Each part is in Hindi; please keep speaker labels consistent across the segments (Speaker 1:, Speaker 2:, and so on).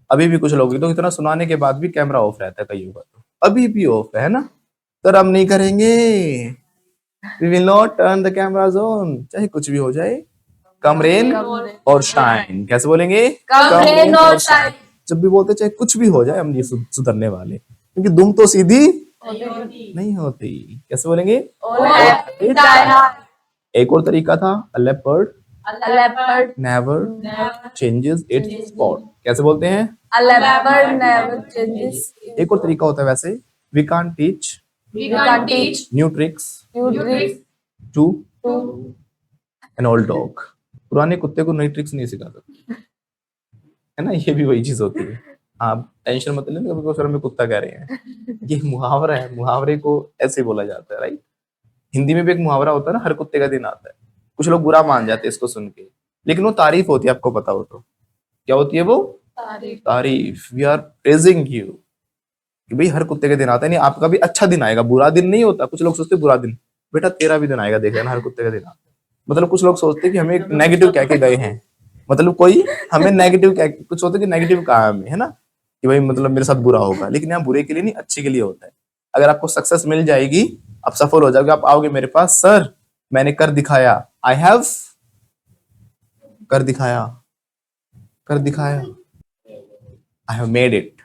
Speaker 1: अभी भी कुछ लोग तो इतना सुनाने के बाद भी कैमरा ऑफ रहता है कईयों का, तो अभी भी ऑफ है ना, सर हम नहीं करेंगे, we will not turn the cameras on, चाहे कुछ भी हो जाए, कम रेन और शाइन। कैसे बोलेंगे?
Speaker 2: कम रेन और शाइन।
Speaker 1: जब भी बोलते चाहे कुछ भी हो जाए हम नहीं सुधरने वाले, क्योंकि दुम तो सीधी नहीं होती। कैसे बोलेंगे? एक और तरीका था, a leopard never changes its spot। कैसे बोलते हैं?
Speaker 2: A leopard never changes its
Speaker 1: एक और तरीका होता है वैसे, we can't teach new tricks to an old dog। पुराने कुत्ते को नई ट्रिक्स नहीं सिखा सकते, है ना, ये भी वही चीज होती है। आप टेंशन मत लेना, कभी सर में कुत्ता कह रहे हैं, ये मुहावरा है, मुहावरे को ऐसे बोला जाता है, राइट। हिंदी में भी एक मुहावरा होता है ना, हर कुत्ते का दिन आता है। कुछ लोग बुरा मान जाते हैं इसको सुन के, लेकिन वो तारीफ होती है, आपको पता हो तो। क्या होती है वो? तारीफ। वी आर प्रेजिंग यू कि भाई हर कुत्ते का दिन आता है, नहीं आपका भी अच्छा दिन आएगा, बुरा दिन नहीं होता। कुछ लोग सोचते बुरा दिन, बेटा तेरा भी दिन आएगा, देख ना, हर कुत्ते का दिन आता है। मतलब कुछ लोग सोचते हैं कि हमें नेगेटिव कह के गए हैं, मतलब कोई हमें नेगेटिव कुछ सोचते कि नेगेटिव कहा हमें, है ना, कि भाई मतलब मेरे साथ बुरा होगा, लेकिन यहाँ बुरे के लिए नहीं, अच्छे के लिए होता है। अगर आपको सक्सेस मिल जाएगी, आप सफल हो जाओगे, आप आओगे मेरे पास, सर मैंने कर दिखाया, आई हैव कर दिखाया, I have made it.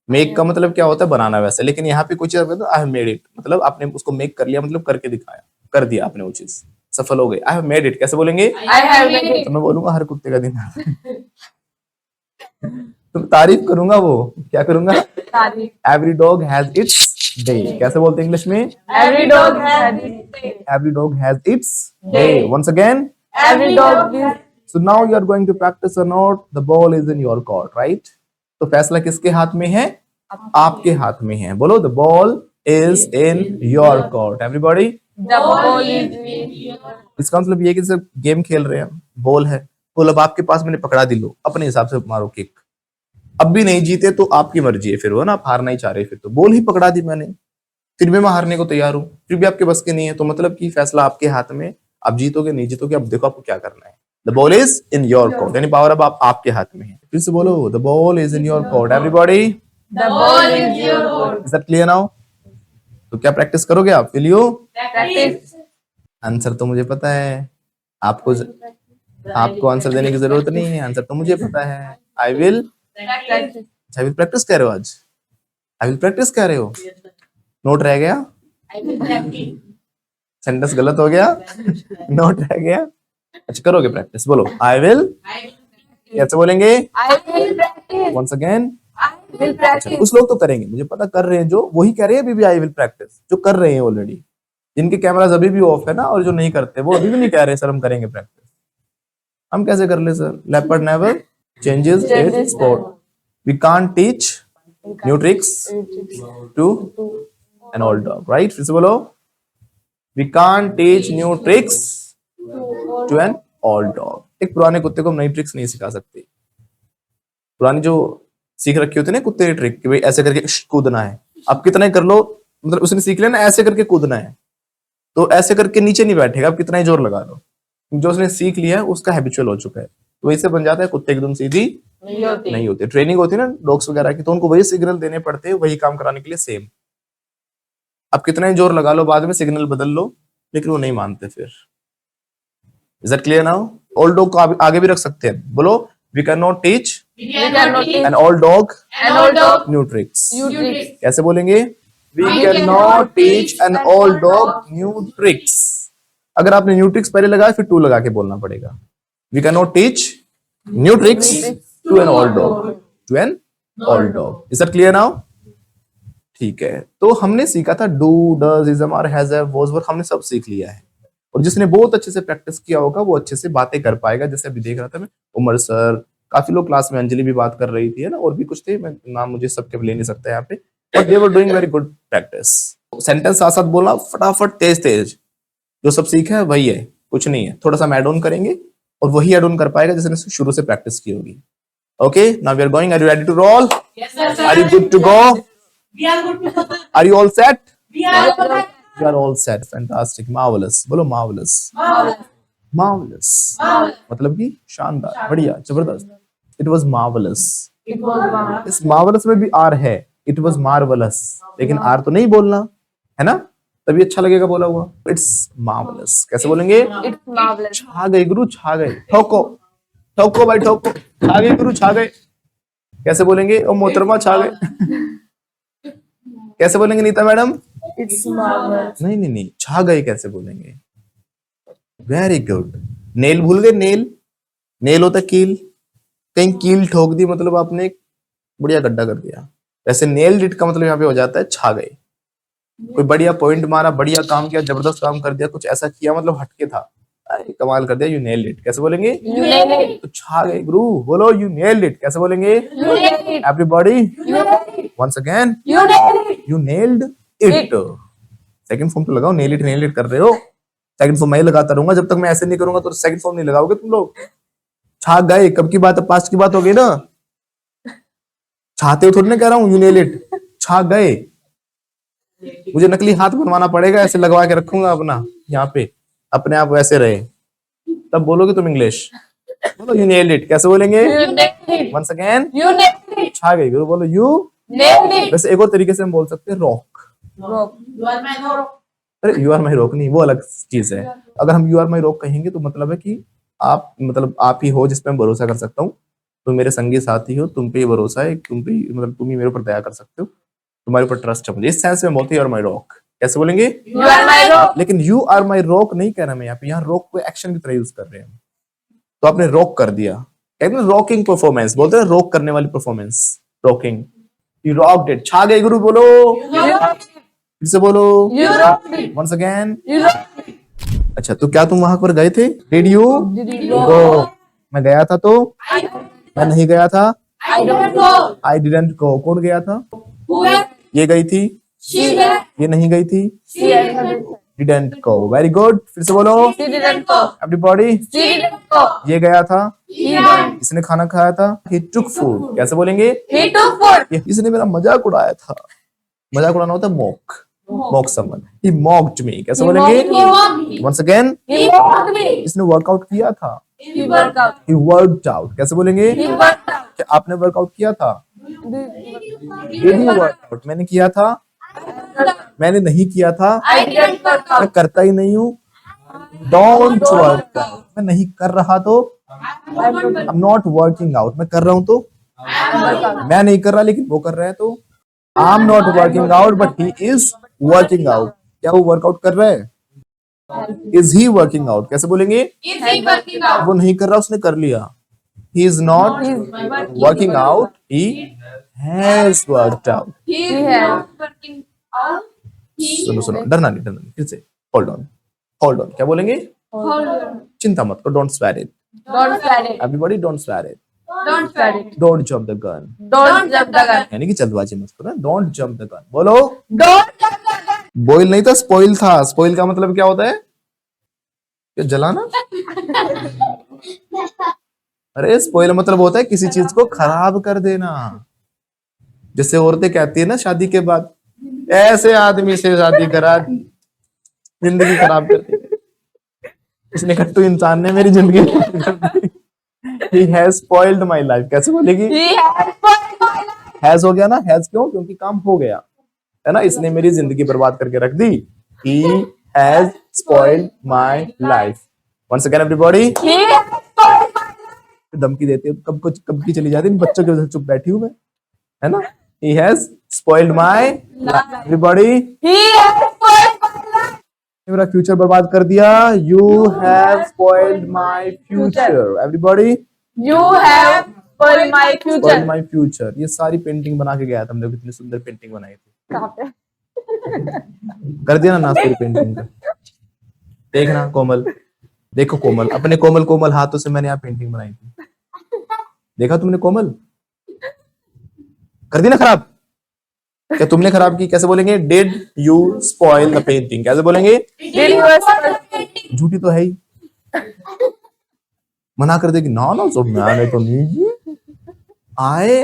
Speaker 1: Make का मतलब क्या होता है? बनाना वैसे, लेकिन यहाँ पे कुछ आई हैव मेड इट, मतलब आपने उसको मेक कर लिया, मतलब करके दिखाया, कर दिया आपने वो चीज, सफल हो गए। I have made it. कैसे बोलेंगे?
Speaker 2: I have made it।
Speaker 1: तो मैं बोलूंगा हर कुत्ते का दिन आता है। तो तारीफ करूंगा, वो क्या करूंगा? Every dog has its day. कैसे बोलते हैं इंग्लिश में?
Speaker 2: Every dog has its day।
Speaker 1: Every dog has its day. Once again,
Speaker 2: Every dog is।
Speaker 1: so now you are going to practice or not, the ball is in your court, right? तो फैसला किसके हाथ में है? आपके हाथ में है। बोलो, the ball is in your court, everybody।
Speaker 2: The ball is in your।
Speaker 1: इसका मतलब ये कि जैसे गेम खेल रहे हैं, बॉल है, बॉल अब आपके पास, मैंने पकड़ा दी, लो अपने हिसाब से मारो किक। अब भी नहीं जीते तो आपकी मर्जी है, फिर वो ना, आप हारना ही चाह रहे, फिर तो बॉल ही पकड़ा दी मैंने, फिर भी मैं हारने को तैयार हूँ, फिर भी आपके बस के नहीं है, तो मतलब कि फैसला आपके हाथ में, आप जीतोगे नहीं जीतोगे, अब देखो आपको क्या करना है। The ball is in your court, यानी पावर अब आपके हाथ में है। फिर से बोलो, the ball is in your court, everybody.
Speaker 2: The ball is your court।
Speaker 1: Is that clear now? तो क्या प्रैक्टिस करोगे आप? Will you
Speaker 2: Practice।
Speaker 1: आंसर तो मुझे पता है, आपको आंसर देने की जरूरत नहीं है, आंसर तो मुझे पता है। I will
Speaker 2: Practice।
Speaker 1: I will practice कह रहे हो आज? आई विल प्रैक्टिस कह रहे हो? नोट रह गया?
Speaker 2: I will practice।
Speaker 1: सेंटेंस गलत हो गया? नोट रह गया? अच्छा करोगे प्रैक्टिस, बोलो आई विल। कैसे बोलेंगे?
Speaker 2: I will practice।
Speaker 1: Once again.
Speaker 2: I will practice।
Speaker 1: कुछ लोग तो करेंगे, मुझे पता कर रहे हैं, जो वही कह रहे हैं अभी भी आई विल प्रैक्टिस, जो कर रहे हैं ऑलरेडी, जिनके कैमरास अभी भी ऑफ है ना, और जो नहीं करते वो अभी भी नहीं कह रहे सर हम करेंगे प्रैक्टिस। हम कैसे कर ले sir? Leopard never changes its spot, we can't teach new tricks to an old dog, right? फिर से बोलो, we can't teach new tricks to an old dog. एक पुराने कुत्ते को हम नई ट्रिक्स नहीं सिखा सकते। पुरानी जो सीख रखी होती है ना कुत्ते की ट्रिक, कि भाई ऐसे करके कूदना है, आप कितना ही कर लो, मतलब उसने सीख लिया ना ऐसे करके कूदना है, तो ऐसे करके नीचे नहीं बैठेगा, आप कितना ही जोर लगा लो, जो उसने सीख लिया है उसका हैबिचुअल हो चुका है, तो वैसे बन जाता है। कुत्ते एकदम सीधी नहीं होती। ट्रेनिंग होती है ना डॉग्स वगैरह की, तो उनको वही सिग्नल देने पड़ते हैं, वही काम कराने के लिए सेम। आप कितना ही जोर लगा लो, बाद में सिग्नल बदल लो, लेकिन वो नहीं मानते फिर। Is that clear now? Old dog को आगे भी रख सकते हैं, बोलो, we can not teach
Speaker 2: We cannot teach
Speaker 1: an old dog
Speaker 2: an old dog
Speaker 1: new tricks.
Speaker 2: new tricks।
Speaker 1: कैसे बोलेंगे? We can not teach an old dog new tricks. अगर आपने न्यू ट्रिक्स पहले लगाया, फिर टू लगा के बोलना पड़ेगा। We can not teach new tricks to an old dog, to an old dog. Is that clear now? ठीक है, तो हमने सीखा था do, does, is, are, has, have, was, were, हमने सब सीख लिया है। और जिसने बहुत अच्छे से प्रैक्टिस किया होगा वो अच्छे से बातें कर पाएगा। जैसे अभी देख रहा था मैं, उमर सर, काफी लोग क्लास में, अंजलि भी बात कर रही थी, है ना, और भी कुछ थे, मैं नाम मुझे सबके ले नहीं सकता यहाँ पे, but they were doing very good practice. Sentence साथ साथ बोलना फटाफट, तेज तेज, जो सब सीखा है वही है, कुछ नहीं है, थोड़ा सा ऐड ऑन करेंगे, और वही ऐड ऑन कर पाएगा जिसने शुरू से प्रैक्टिस की होगी। Okay, now we are going, are you ready to roll?
Speaker 2: Yes sir।
Speaker 1: Are you good to go?
Speaker 2: We are good to go।
Speaker 1: Are you all set?
Speaker 2: We are good।
Speaker 1: We are all set, fantastic, marvelous, बोलो marvelous,
Speaker 2: Marvelous।
Speaker 1: marvelous,
Speaker 2: Marvelous।
Speaker 1: मतलब कि शानदार, बढ़िया, जबरदस्त। It was marvelous,
Speaker 2: It was marvelous.
Speaker 1: इस मार्वलस में भी आर है, इट वॉज मार्वलस, लेकिन आर तो नहीं बोलना है ना, तभी अच्छा लगेगा बोला हुआ। इट्स मार्वलस कैसे बोलेंगे?
Speaker 2: It's marvelous.
Speaker 1: छा गई गुरु, छा गई, ठोको ठोको भाई ठोको, छा गई गुरु, छा गए कैसे बोलेंगे? ओ मोहतरमा छा गए कैसे बोलेंगे नीता मैडम?
Speaker 2: It's marvelous.
Speaker 1: नहीं नहीं नहीं, छा गए कैसे बोलेंगे? Very good. नेल भूल गए? नेल, नेल होता है कील, कहीं कील ठोक दी मतलब आपने एक बढ़िया गड्ढा कर दिया। वैसे नेल डिट का मतलब यहाँ पे हो जाता है छा गए, कोई बढ़िया पॉइंट मारा, बढ़िया काम किया, जबरदस्त काम कर दिया, कुछ ऐसा किया मतलब हटके था, अरे कमाल कर दिया, यू नेल्ड इट कैसे बोलेंगे?
Speaker 2: You nailed it.
Speaker 1: तो छा गए गुरु, बोलो यू नेल्ड इट कैसे बोलेंगे?
Speaker 2: You nailed it.
Speaker 1: Everybody
Speaker 2: You nailed it.
Speaker 1: Once again,
Speaker 2: You nailed it.
Speaker 1: You nailed it. Second form तो लगाओ, नेल इट कर रहे हो, सेकंड फॉर्म मैं ही लगाता रहूंगा, जब तक मैं ऐसे नहीं करूंगा तो सेकंड फॉर्म नहीं लगाओगे तुम लोग। छा गए कब की बात है? पास्ट की बात हो गई ना, छाते हो थोड़ी ना कह रहा हूँ, यू नेल इट, छा गए। मुझे नकली हाथ बनवाना पड़ेगा, ऐसे लगवा के रखूंगा अपना यहाँ पे, अपने आप वैसे रहे, तब बोलोगे तुम इंग्लिश। बोलो यू नेल्ड इट कैसे बोलेंगे?
Speaker 2: You nailed it.
Speaker 1: Once again,
Speaker 2: You nailed it.
Speaker 1: छा गई गुरु, बोलो यू।
Speaker 2: Nailed it.
Speaker 1: वैसे एक और तरीके से हम बोल सकते हैं rock.
Speaker 2: Rock.
Speaker 3: You are my rock.
Speaker 1: अरे यू आर माई रॉक नहीं, वो अलग चीज है। अगर हम यू आर माई रॉक कहेंगे तो मतलब है कि आप, मतलब आप ही हो जिस पे मैं भरोसा कर सकता हूँ, तुम मेरे संगी साथी हो, तुम पे ही भरोसा है, तुम पे ही, मतलब तुम ही मेरे ऊपर दया कर सकते हो, तुम्हारे ऊपर ट्रस्ट है मुझे, इस सेंस में बोलते हैं यू आर माई रॉक कैसे बोलेंगे?
Speaker 2: You are my rock.
Speaker 1: लेकिन यू आर माई रॉक नहीं कह रहा मैं यहाँ पे, यहाँ रॉक को एक्शन की तरह यूज कर रहे हैं, तो आपने रॉक कर दिया, कहते हैं रॉकिंग परफॉर्मेंस, बोलते हैं रॉक करने वाली performance, rocking. You rocked it, छा गए गुरु, बोलो
Speaker 2: You rocked it.
Speaker 1: फिर से बोलो
Speaker 2: You rocked it.
Speaker 1: Once again.
Speaker 2: You rocked it.
Speaker 1: अच्छा तो क्या तुम वहां पर गए थे? डिड यू
Speaker 2: Did you
Speaker 1: गो? मैं गया था तो, मैं नहीं गया था,
Speaker 3: I don't go.
Speaker 1: I didn't go. कौन गया था?
Speaker 3: Who went?
Speaker 1: ये गई थी,
Speaker 3: She went.
Speaker 1: ये नहीं गई थी,
Speaker 2: She went.
Speaker 1: Didn't go. Very good, फिर से बोलो
Speaker 2: She didn't go.
Speaker 1: Everybody.
Speaker 2: She didn't go.
Speaker 1: ये गया था,
Speaker 3: He went.
Speaker 1: इसने खाना खाया था, ही टुक फूड कैसे बोलेंगे?
Speaker 2: He took food.
Speaker 1: इसने मेरा मजाक उड़ाया था, मजाक उड़ाना होता है mock, mock someone, he mocked me कैसे
Speaker 2: He
Speaker 1: बोलेंगे?
Speaker 2: mocked
Speaker 3: He mocked me.
Speaker 1: Once again,
Speaker 2: He mocked me.
Speaker 1: इसने वर्कआउट किया था,
Speaker 2: He worked out.
Speaker 1: He worked out कैसे बोलेंगे?
Speaker 2: He worked out.
Speaker 1: क्या आपने वर्कआउट किया था? Did you work out? मैंने किया था, मैंने नहीं किया था,
Speaker 2: I didn't work
Speaker 1: मैं
Speaker 2: out.
Speaker 1: करता ही नहीं हूँ, डोंट वर्क आउट, मैं नहीं कर रहा तो, I am not working out, मैं कर रहा हूँ तो, मैं नहीं कर रहा लेकिन वो कर रहा है तो, I am not working out but he is working out. क्या वो वर्कआउट कर रहा है? इज ही वर्किंग आउट कैसे बोलेंगे?
Speaker 3: Is he working out?
Speaker 1: वो नहीं कर रहा, उसने कर लिया, he is not working out, he has worked out.
Speaker 3: He is
Speaker 2: He has.
Speaker 3: not working out. He
Speaker 1: सुनो सुनो, डरना नहीं, फिर से होल्ड ऑन, होल्ड ऑन क्या बोलेंगे?
Speaker 3: hold on.
Speaker 1: चिंता मत करो, don't swear it,
Speaker 2: Don't swear it.
Speaker 1: Everybody don't swear it,
Speaker 3: Don't
Speaker 2: Swear it.
Speaker 1: Don't jump the gun,
Speaker 2: Don't jump the gun.
Speaker 1: यानी कि जल्दबाजी मत करो, डोंट जंप द गन। बोलो
Speaker 2: Don't jump the gun.
Speaker 1: Boil नहीं था, स्पॉइल था। स्पॉइल का मतलब क्या होता है? क्या जलाना? अरे स्पॉइल मतलब होता है किसी चीज को खराब कर देना, जैसे औरतें कहती है ना शादी के बाद, ऐसे आदमी से शादी करा जिंदगी खराब कर दी, इसने कट्टू इंसान ने मेरी जिंदगी खराब कर दी। He has spoiled my life कैसे बोलेगी?
Speaker 2: He has spoiled my life.
Speaker 1: Has हो गया ना, हैज क्यों? क्योंकि काम हो गया है ना, इसने मेरी जिंदगी बर्बाद करके रख दी। He has spoiled my life. Once again everybody,
Speaker 2: He has spoiled my life.
Speaker 1: धमकी देते हो कब की चली जाती है, बच्चों की वजह से चुप बैठी हूं मैं, है ना? He has spoiled my life. Everybody,
Speaker 2: He has spoiled my life.
Speaker 1: मेरा फ्यूचर बर्बाद कर दिया। You have spoiled my future. Everybody,
Speaker 2: You have spoiled my future.
Speaker 1: spoiled my future. ये सारी पेंटिंग बना के गया था, हमने कितनी सुंदर पेंटिंग बनाई थी।
Speaker 2: कहाँ पे?
Speaker 1: कर दिया ना नाश पूरी पेंटिंग का। देखना कोमल, देखो कोमल, अपने कोमल कोमल हाथों से मैंने यहाँ पेंटिंग बनाई थी, देखा तुमने कोमल? कर दी ना खराब? क्या तुमने खराब की? कैसे बोलेंगे? Did you spoil the painting कैसे बोलेंगे?
Speaker 2: Did you spoil?
Speaker 1: झूठी तो है ही, मना कर देगी ना ना, सब मैंने तो नहीं की, I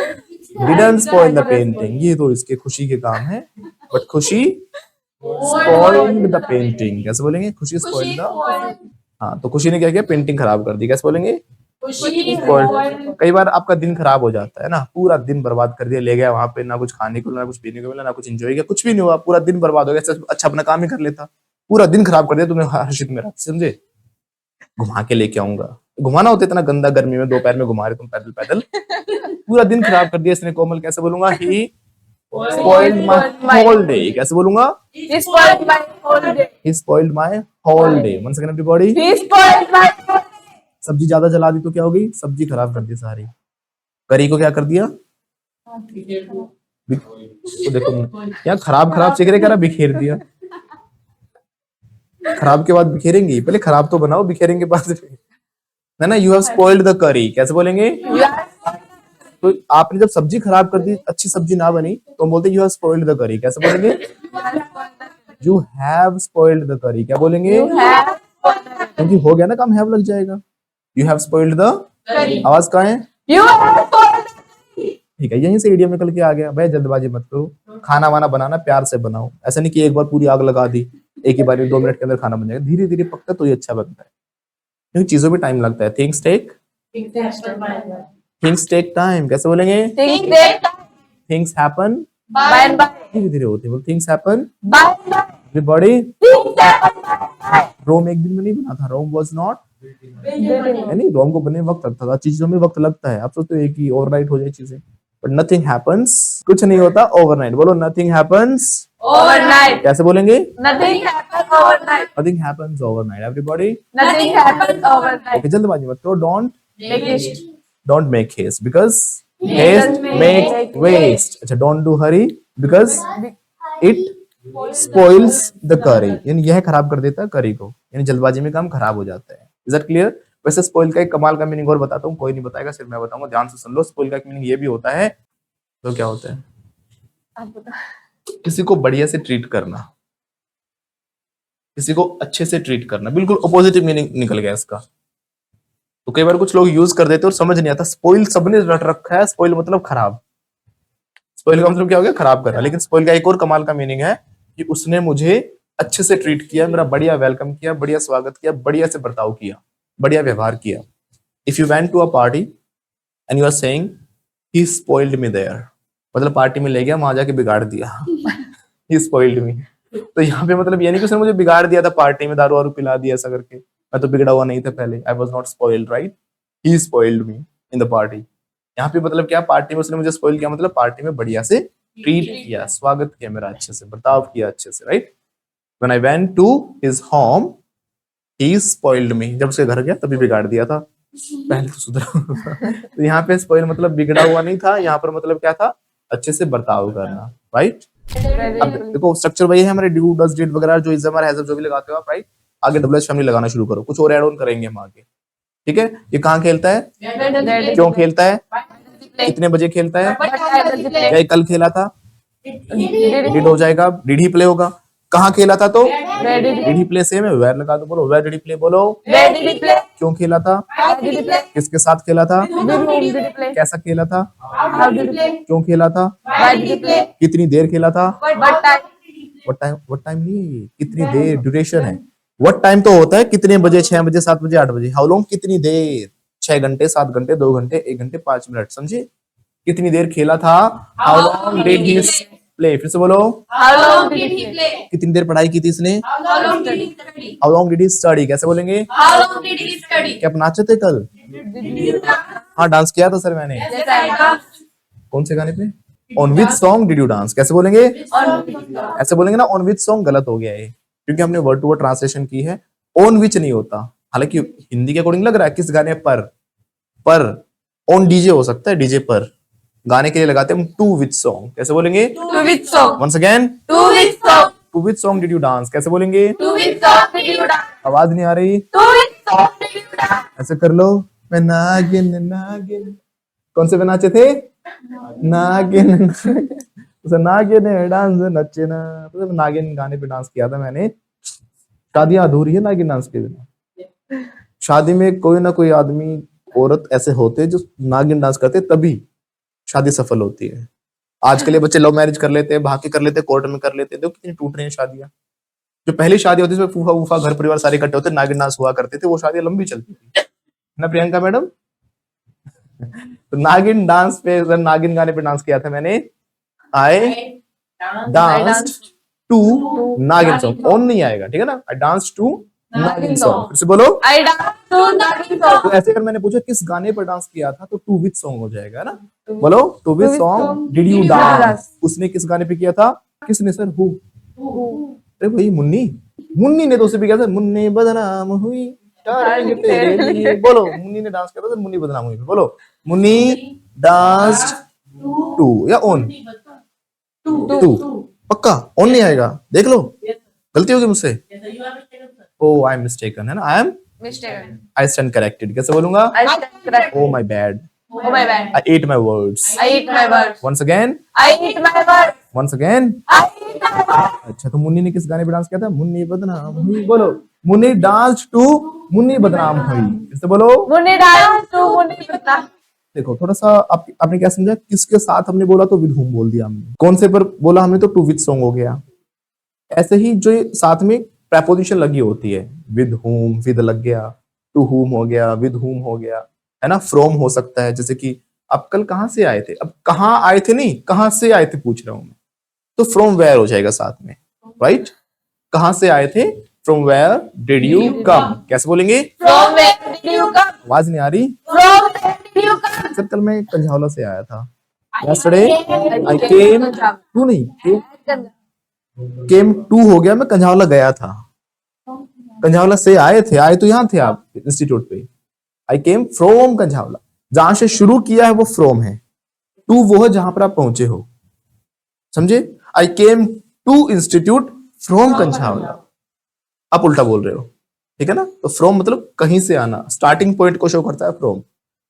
Speaker 1: didn't spoil the painting, ये तो इसके खुशी के काम है, बट खुशी स्पॉइल्ड द पेंटिंग कैसे बोलेंगे? खुशी स्पॉइल्ड द, हाँ तो खुशी ने क्या किया? पेंटिंग खराब कर दी कैसे बोलेंगे? Spoiled। कई बार आपका दिन खराब हो जाता है ना, पूरा दिन बर्बाद कर दिया, ले गया वहां पे, ना कुछ खाने को ना कुछ पीने को मिला, ना कुछ एंजॉय किया, कुछ भी नहीं हुआ, पूरा दिन बर्बाद हो गया। अच्छा अपना काम ही कर लेता, पूरा दिन खराब कर दिया तुमने हर्षित मेरा, समझे। घुमा के लेके आऊंगा, घुमाना होता है इतना गंदा, गर्मी में दोपहर में घुमा रहे तुम पैदल पैदल, पूरा दिन खराब कर दिया इसने। कोमल कैसे बोलूंगा, he spoiled my whole day. कैसे बोलूंगा,
Speaker 2: He spoiled my whole day.
Speaker 1: He spoiled my whole day. Once again everybody.
Speaker 2: He spoiled my whole day.
Speaker 1: सब्जी ज्यादा जला दी तो क्या होगी, सब्जी खराब कर दी सारी। करी को क्या कर दिया, तो देखो यहाँ खराब खराब चिकरे करा, बिखेर दिया। खराब के बाद बिखेरेंगे, पहले खराब तो बनाओ, बिखेरेंगे बाद है ना। यू हैव स्पॉइल्ड द करी। कैसे बोलेंगे, तो आपने जब सब्जी खराब कर दी, अच्छी सब्जी ना बनी, तो हम बोलते यू हैव स्पॉइल्ड द करी। कैसे बोलेंगे, यू हैव स्पॉइल्ड द करी। क्या बोलेंगे, क्योंकि हो गया ना काम, हैव लग जाएगा। यू हैव स्पॉइल्ड द, आवाज कहाँ है,
Speaker 2: You have spoiled.
Speaker 1: ठीक है, यहीं से इडियम निकल के आ गया। भाई जल्दबाजी मत करो, खाना वाना बनाना प्यार से बनाओ, ऐसा नहीं कि एक बार पूरी आग लगा दी, एक ही बार में 2 मिनट के अंदर खाना बन जाएगा। धीरे धीरे पकता तो ये अच्छा बनता है, क्योंकि चीजों में टाइम लगता है। Things take time. कैसे बोलेंगे,
Speaker 2: Things that
Speaker 1: things happen,
Speaker 2: by and by.
Speaker 1: धीरे धीरे होते हैं। Things happen
Speaker 2: By and by.
Speaker 1: Everybody.
Speaker 2: Things happen by and by.
Speaker 1: Rome एक दिन में नहीं बना था, रोम वाज नॉट, यानी रोम को बनने में वक्त लगता था, चीजों में वक्त लगता है। आप सोचते हो एक ही ओवरनाइट हो जाए चीजें, बट नथिंग हैपेंस, कुछ नहीं होता ओवरनाइट। बोलो नथिंग हैपेंस।
Speaker 2: Overnight.
Speaker 1: कैसे बोलेंगे,
Speaker 2: Nothing happens overnight.
Speaker 1: Nothing happens overnight everybody.
Speaker 2: Nothing happens overnight.
Speaker 1: Okay, जल्दबाजी मत करो,
Speaker 2: Make it.
Speaker 1: Don't make haste because
Speaker 2: Haste
Speaker 1: haste
Speaker 2: makes
Speaker 1: make waste. अच्छा, don't do hurry because it spoils the curry, यानी यह खराब कर देता है करी को, यानी जल्दबाजी में काम खराब हो जाता है। Is that clear. वैसे स्पॉइल का एक कमाल का मीनिंग और बताता हूँ, कोई नहीं बताएगा, सिर्फ मैं बताऊंगा, ध्यान से सुन लो। स्पॉइल का एक मीनिंग ये भी होता है, तो क्या होता है,
Speaker 2: आप बताओ।
Speaker 1: किसी को बढ़िया से ट्रीट करना, किसी को अच्छे से ट्रीट करना, बिल्कुल ऑपोजिट मीनिंग निकल गया इसका। तो कई बार कुछ लोग यूज कर देते और समझ नहीं आता। स्पॉइल सबने रट रखा है, स्पॉइल मतलब खराब, स्पॉइल का मतलब क्या हो गया, खराब करना। लेकिन स्पॉइल का एक और कमाल का मीनिंग है कि उसने मुझे अच्छे से ट्रीट किया, मेरा बढ़िया वेलकम किया, बढ़िया स्वागत किया, बढ़िया से बर्ताव किया, बढ़िया व्यवहार किया। If you went to a party and you are saying he spoiled me there, मतलब पार्टी में ले गया, वहां जाके बिगाड़ दिया। ही स्पॉइल्ड मी, तो यहाँ पे मतलब ये नहीं कि उसने मुझे बिगाड़ दिया था पार्टी में, दारू वारू पिला दिया ऐसा करके, मैं तो बिगड़ा हुआ नहीं था पहले, I was not spoiled, right, he spoiled me in the party. यहाँ पे मतलब क्या, पार्टी में उसने मुझे स्पॉइल किया, मतलब पार्टी में बढ़िया से ट्रीट किया, स्वागत किया मेरा, अच्छे से बर्ताव किया, अच्छे से, right. When I went to his home he spoiled me, जब उसके घर गया तभी बिगाड़ दिया था, पहले तो सुधरा। तो यहाँ पे स्पॉइल मतलब बिगड़ा हुआ नहीं था, यहाँ पर मतलब क्या था, अच्छे से बर्ताव करना, राइट। अब देखो स्ट्रक्चर वही है हमारे, डू डज डिड वगैरह, जो इज हमारा हैज जो भी लगाते हो आप, राइट। आगे डबल एच फैमिली लगाना शुरू करो, कुछ और ऐड ऑन करेंगे हम आगे, ठीक है। ये कहाँ खेलता है, क्यों खेलता है, कितने बजे खेलता है, क्या ये कल खेला था, डिड हो जाएगा, डिड ही प्ले होगा। कहाँ खेला था, तो डिड ही प्ले सेम है, वेयर लगा दो, बोलो वेयर डिड ही प्ले, बोलो
Speaker 2: Where did he play?
Speaker 1: क्यों खेला था,
Speaker 2: Why did he play?
Speaker 1: किसके साथ खेला था,
Speaker 2: With whom did he play?
Speaker 1: कैसा खेला था,
Speaker 2: How did he play?
Speaker 1: क्यों खेला था,
Speaker 2: Why did he play?
Speaker 1: कितनी देर खेला था,
Speaker 2: What time?
Speaker 1: what time नहीं, कितनी देर, ड्यूरेशन है। what टाइम तो होता है कितने बजे, 6 बजे, 7 बजे, 8 बजे। हाउ लॉन्ग, कितनी देर, 6 घंटे, 7 घंटे, 2 घंटे, 1 घंटे, 5 मिनट, समझे, कितनी देर खेला था। How long did he play, फिर से बोलो,
Speaker 2: How long did
Speaker 3: Did
Speaker 2: he
Speaker 3: he play?
Speaker 1: कितनी देर पढ़ाई की थी इसने,
Speaker 3: How long did he study?
Speaker 1: How long did he study, कैसे बोलेंगे,
Speaker 3: How long did he study?
Speaker 1: क्या आप नाचे थे कल, हाँ डांस किया था सर मैंने,
Speaker 3: Yes, I asked.
Speaker 1: कौन से गाने पे, on which song did you dance, कैसे बोलेंगे,
Speaker 3: On
Speaker 1: ऐसे बोलेंगे ना, ऑन विच सॉन्ग गलत हो गया है, क्योंकि हमने वर्ड टू वर्ड ट्रांसलेशन की है, ऑन विच नहीं होता। हालांकि हिंदी के अकॉर्डिंग लग रहा है किस गाने पर ऑन डीजे हो सकता है, डीजे पर, गाने के लिए लगाते हैं हम टू विच सॉन्ग, कैसे बोलेंगे,
Speaker 2: To which song?
Speaker 1: Once again,
Speaker 2: To which song?
Speaker 1: To which song did you dance, कैसे बोलेंगे,
Speaker 3: to which song did you dance?
Speaker 1: आवाज नहीं आ रही,
Speaker 2: To which song?
Speaker 3: Did you dance?
Speaker 1: ऐसे कर लो, मैं नागिन नागिन, कौन से पे नाचे थे, नागिन उसे नागिन डांस नचे ना, तो नागिन गाने पे डांस किया था मैंने। शादियां अधूरी है नागिन डांस के बिना, शादी में कोई ना कोई आदमी औरत ऐसे होते हैं जो नागिन डांस करते हैं, तभी शादी सफल होती है। आजकल ये बच्चे लव मैरिज कर लेते हैं, भाग के कर लेते हैं, कोर्ट में कर लेते हैं, देखो कितनी टूट रही हैं शादियां। जो पहली शादी होती थी उसमें फूफा वूफा घर परिवार सारे इकट्ठे होते, नागिन डांस हुआ करते थे, वो शादियां लंबी चलती थी ना प्रियंका मैडम। तो नागिन डांस पे, नागिन गाने पे डांस किया था मैंने। आई डांस्ड टू नागिन सॉन्ग। ऑन नहीं आएगा, ठीक है ना। आई डांस टू नागिन सॉन्ग। फिर से बोलो।
Speaker 3: I dance to Nagin song.
Speaker 1: तो ऐसे अगर मैंने पूछा किस गाने पर डांस किया था, तो टू विच सॉन्ग हो जाएगा, है ना। बोलो, to which song did you dance. उसने किस गाने पे किया था? किसने सर? हु। अरे भाई मुन्नी, मुन्नी ने तो उसे भी किया था। मुन्नी बदनाम हुई डालेंगे तेरे लिए। बोलो, मुन्नी ने डांस किया था, तो मुन्नी बदनाम हुई। बोलो, मुन्नी डांस्ड टू या ऑन? टू। पक्का ऑन नहीं आएगा, देख लो। गलती होगी मुझसे। ओ आई एम मिस्टेकन, है ना। I am
Speaker 3: Mistaken.
Speaker 1: I stand corrected. कैसे बोलूंगा?
Speaker 3: I stand corrected.
Speaker 1: Oh my bad,
Speaker 3: Oh my bad.
Speaker 1: I eat my words.
Speaker 3: I eat my words.
Speaker 1: Once again,
Speaker 3: I eat my words.
Speaker 1: Once again.
Speaker 3: I eat my words.
Speaker 1: अच्छा, तो मुन्नी ने किस गाने पे डांस किया था? मुन्नी बदनाम हुई। बोलो, मुन्नी डांस टू मुन्नी बदनाम हुई। फिर से बोलो।
Speaker 3: Munni dance to Munni Pata.
Speaker 1: देखो थोड़ा सा आपने क्या समझा? किसके साथ हमने बोला तो विद हुम बोल दिया हमने। कौन से पर बोला हमने तो टू विद सॉन्ग हो गया। ऐसे ही जो ये साथ में प्रेपोजिशन लगी होती है, विद हुम, विद लग गया, टू हुम हो गया, विद हुम हो गया, है ना। फ्रॉम हो सकता है, जैसे कि आप कल कहाँ से आए थे। अब कहाँ आए थे नहीं, कहाँ से आए थे पूछ रहा हूं मैं, तो फ्रॉम वेयर हो जाएगा साथ में, राइट। कहाँ से आए थे? From where did you come. कैसे बोलेंगे?
Speaker 3: From where did you come?
Speaker 1: आवाज नहीं आ रही
Speaker 3: From where did you come?
Speaker 1: Sir? कल मैं कंझावला से आया था। yesterday I came टू नहीं, केम टू हो गया, मैं कंझावला गया था। कंझावला से आए थे, आए तो यहाँ थे आप इंस्टीट्यूट पे। आई केम फ्रॉम कंझावला, जहां से शुरू किया है वो फ्रॉम है। टू वो है जहां पर आप पहुंचे हो, समझे। I came to institute from Kanjhawala. आप उल्टा बोल रहे हो, ठीक है ना। तो फ्रॉम मतलब कहीं से आना, स्टार्टिंग पॉइंट को शो करता है फ्रॉम।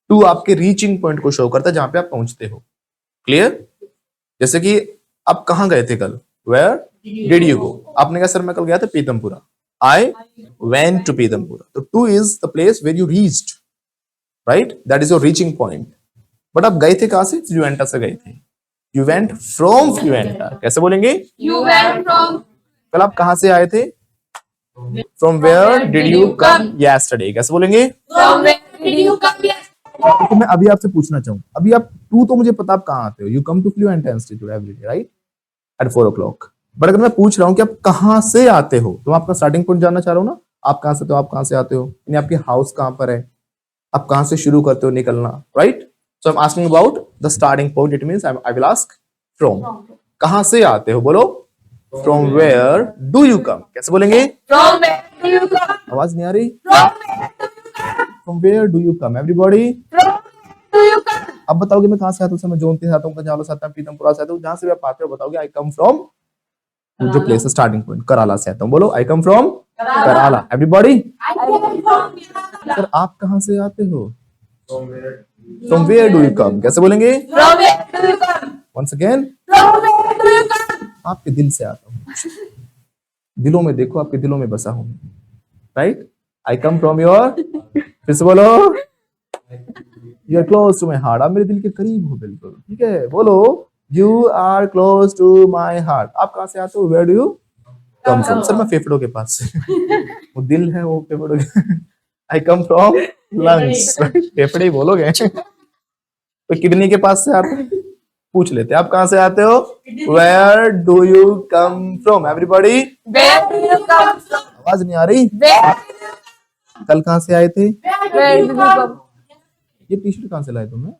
Speaker 1: टू आपके रीचिंग पॉइंट को शो करता है, जहां पे आप पहुंचते हो। क्लियर? जैसे कि आप कहाँ गए थे कल? Where did you go. आपने कहा सर मैं कल गया था पीतमपुरा। I went to Pitampura. तो to is the place where you reached, right. That is your reaching point. But आप गए थे कहां से? फ्लुएंटा से गए थे। You went from Fluenta. कैसे बोलेंगे?
Speaker 3: You went from.
Speaker 1: कल आप कहां से आए थे? From where did you come yesterday. कैसे बोलेंगे?
Speaker 3: From where did you come? Yes.
Speaker 1: तो मैं अभी आपसे पूछना चाहूँ, अभी आप टू तो मुझे पता आप कहाँ आते हो। You come to Fluenta institute everyday, right, at 4 o'clock। But अगर मैं पूछ रहा हूँ कि आप कहाँ से आते हो, तो मैं आपका स्टार्टिंग पॉइंट जानना चाह रहा हूँ ना। आप कहाँ से, तो आप कहाँ से आते हो, यानी आपके हाउस कहाँ पर है, आप कहाँ से शुरू करते हो निकलना, right. So I am asking about the starting point. It means I will ask from. कहाँ से आते हो? बोलो, from where do you come. कैसे बोलेंगे?
Speaker 3: From where do you come?
Speaker 1: आवाज नहीं आ रही।
Speaker 3: From where do you come?
Speaker 1: From where do you come everybody.
Speaker 3: From where do you come?
Speaker 1: अब बताओगे मैं कहाँ से आता हूँ? मैं जोनती से आता हूँ, कंझावला से आता हूँ, पीतमपुरा से आता हूँ, जहां से भी आप आते हो बताओगे आई कम फ्रॉम जो प्लेस है स्टार्टिंग पॉइंट, कराला से आता हूँ। बोलो, I come from Kerala everybody.
Speaker 3: I came from Kerala.
Speaker 1: Sir आप कहाँ से आते हो? From where do you come. कैसे बोलेंगे?
Speaker 3: From where do you come?
Speaker 1: Once again,
Speaker 3: From where do you come?
Speaker 1: आपके दिल से आता हूँ। दिलों में देखो, आपके दिलों में बसा हूँ, right. I come from your. फिर से बोलो, you are close to my heart. आप मेरे दिल के करीब हो बिल्कुल, ठीक है। बोलो, you are close to my heart. आप कहाँ से आते हो? Where do you come from. Sir मैं फेफड़ों के पास से। वो दिल है, वो फेफड़ों के। आई कम फ्रॉम लंग्स, फेफड़े ही बोलोगे। तो किडनी के पास से आते हैं। पूछ लेते हैं, आप कहाँ से आते हो? Where do you come from everybody.
Speaker 3: Where do you come from?
Speaker 1: आवाज नहीं आ रही।
Speaker 3: Where do you
Speaker 1: कल कहाँ से आए थे?
Speaker 3: Where did you come?
Speaker 1: ये टी शर्ट कहाँ से लाए तुमने?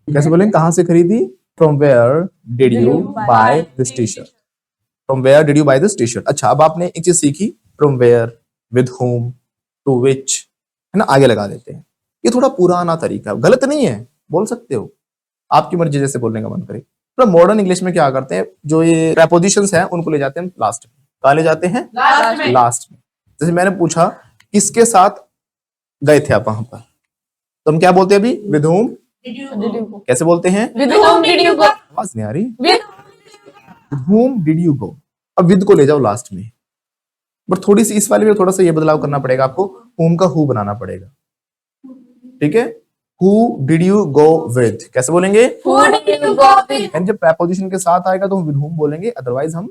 Speaker 1: कैसे बोलेंगे? कहाँ से खरीदी? From where did you buy this T shirt. From where did you buy this T shirt. अच्छा, अब आपने एक चीज सीखी, from where, with home, to which, है ना। आगे लगा देते हैं। ये थोड़ा पुराना तरीका, गलत नहीं है, बोल सकते हो, आपकी मर्जी, जैसे बोलने का मन करे। तो मॉडर्न इंग्लिश में क्या करते हैं, जो ये प्रेपोजिशंस हैं उनको ले जाते हैं लास्ट में। कहाँ ले जाते हैं?
Speaker 3: Last में।
Speaker 1: लास्ट में। जैसे मैंने पूछा किसके साथ गए थे आप वहां पर, तो हम क्या बोलते हैं अभी? With home.
Speaker 3: Did you go?
Speaker 1: कैसे बोलते हैं?
Speaker 3: With whom did you go?
Speaker 1: आवाज नहीं आ रही।
Speaker 3: With
Speaker 1: whom did you go। अब विद को ले जाओ लास्ट में, बट थोड़ी सी इस वाले में थोड़ा सा ये बदलाव करना पड़ेगा आपको। whom का who बनाना पड़ेगा, ठीक है। who did you go with। कैसे बोलेंगे?
Speaker 3: who did you go with?
Speaker 1: And जब preposition के साथ आएगा तो हम with whom बोलेंगे, अदरवाइज हम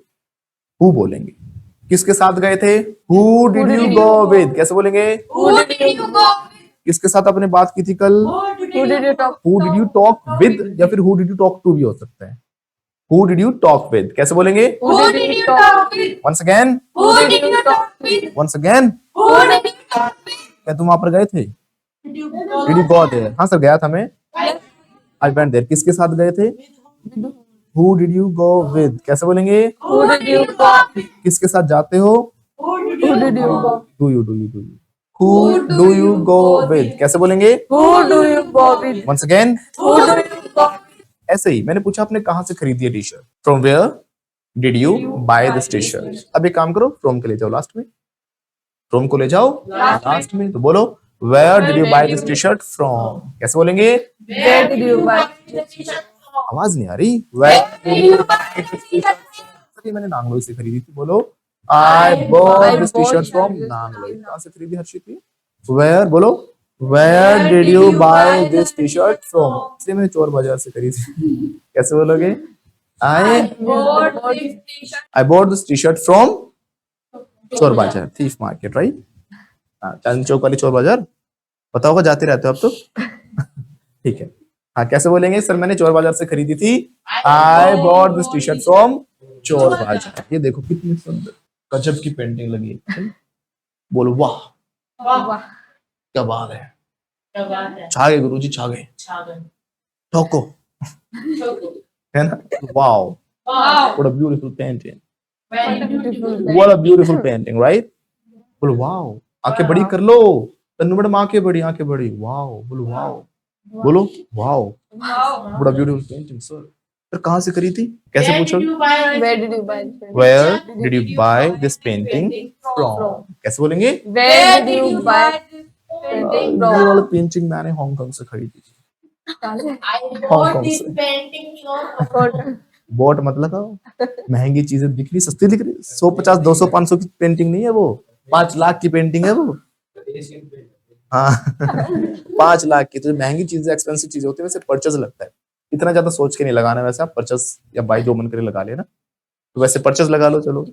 Speaker 1: who बोलेंगे। किसके साथ गए थे? who did you go with। कैसे बोलेंगे?
Speaker 3: Who did you go with?
Speaker 1: किसके साथ आपने बात की थी कल?
Speaker 3: Who did you talk?
Speaker 1: Who did you talk with या फिर who did you talk to भी हो सकता है। Who did you talk with कैसे बोलेंगे?
Speaker 2: Who did you talk with?
Speaker 1: Once again,
Speaker 2: Who did you talk with?
Speaker 1: once again,
Speaker 2: Who did you talk with?
Speaker 1: क्या तुम वहां पर गए थे? Did you go there? हाँ सर गया था मैं। I went there किसके साथ गए थे? Who did you go with कैसे बोलेंगे?
Speaker 2: Who did you talk with?
Speaker 1: किसके साथ जाते हो?
Speaker 2: Who did
Speaker 3: Who
Speaker 2: you
Speaker 3: did you go?
Speaker 1: Do you Who do you go with कैसे बोलेंगे?
Speaker 3: Who do you go with?
Speaker 1: Once again,
Speaker 2: Who do you go with?
Speaker 1: ऐसे ही मैंने पूछा आपने कहाँ से खरीदी है T shirt? From where did you buy this T shirt? अब एक काम करो फ्रॉम को ले जाओ लास्ट में, फ्रॉम को ले जाओ लास्ट में, तो बोलो where did you buy this T shirt from कैसे बोलेंगे?
Speaker 3: Where did you buy?
Speaker 1: आवाज नहीं आ रही। Where did you buy this T shirt? मैंने नांगलोई से खरीदी थी, बोलो I bought this T shirt from Nangloi. कहाँ से खरीदी हर्षित ने? वेयर बोलो where did you buy this T shirt from? इसलिए मैंने चोर बाजार से खरीदी। कैसे बोलोगे? आई
Speaker 2: Bought this t-shirt.
Speaker 1: I bought this t-shirt from चोर बाजार, थीफ मार्केट, राइट? हाँ, चांदनी चौक वाली चोर बाजार पता होगा, जाते रहते हो आप तो। ठीक है, हाँ कैसे बोलेंगे? सर मैंने चोर बाजार से खरीदी थी। I bought this t-shirt from चोर बाजार। ये देखो कितनी सुंदर गजब की पेंटिंग लगी है। बोलो वाह
Speaker 2: वाह
Speaker 1: क्या बात है,
Speaker 2: क्या बात है।
Speaker 1: छा गए गुरुजी, छा गए,
Speaker 2: छागन
Speaker 1: ठोको,
Speaker 2: चोको
Speaker 1: है ना? वाओ
Speaker 2: वाह
Speaker 1: what a beautiful painting,
Speaker 2: very beautiful
Speaker 1: what a beautiful painting, right? बोलो वाओ, आंखें बड़ी कर लो तन्नू मैडम, आंखें बड़ी, आंखें बड़ी, वाओ बोलो वाओ, बोलो वाओ
Speaker 2: wow
Speaker 1: बड़ा ब्यूटीफुल पेंटिंग सर। फिर कहाँ से खरीदी कैसे
Speaker 2: where
Speaker 1: पूछो?
Speaker 2: did you buy
Speaker 3: Where did you buy it?
Speaker 1: Where did you buy this painting from? कैसे बोलेंगे?
Speaker 3: Where did you buy
Speaker 2: this painting
Speaker 1: ये
Speaker 2: from?
Speaker 1: वाला पेंटिंग मैंने हांगकांग से खरीदी थी।
Speaker 2: I
Speaker 1: Hong
Speaker 2: bought
Speaker 1: Kong
Speaker 2: this
Speaker 1: से।
Speaker 2: painting from
Speaker 1: बोट मतलब महंगी चीजें दिख रही, सस्ती दिख रही, 150 200 500 की पेंटिंग नहीं है वो, 5 लाख की पेंटिंग है वो। हाँ 5 लाख की। तो महंगी चीजें एक्सपेंसिव चीजें होती है वैसे परचेज लगता है, इतना ज्यादा सोच के नहीं लगाना। वैसे आप परचेज या बाई जो मन करे लगा लेना, तो वैसे परचेज लगा लो। चलो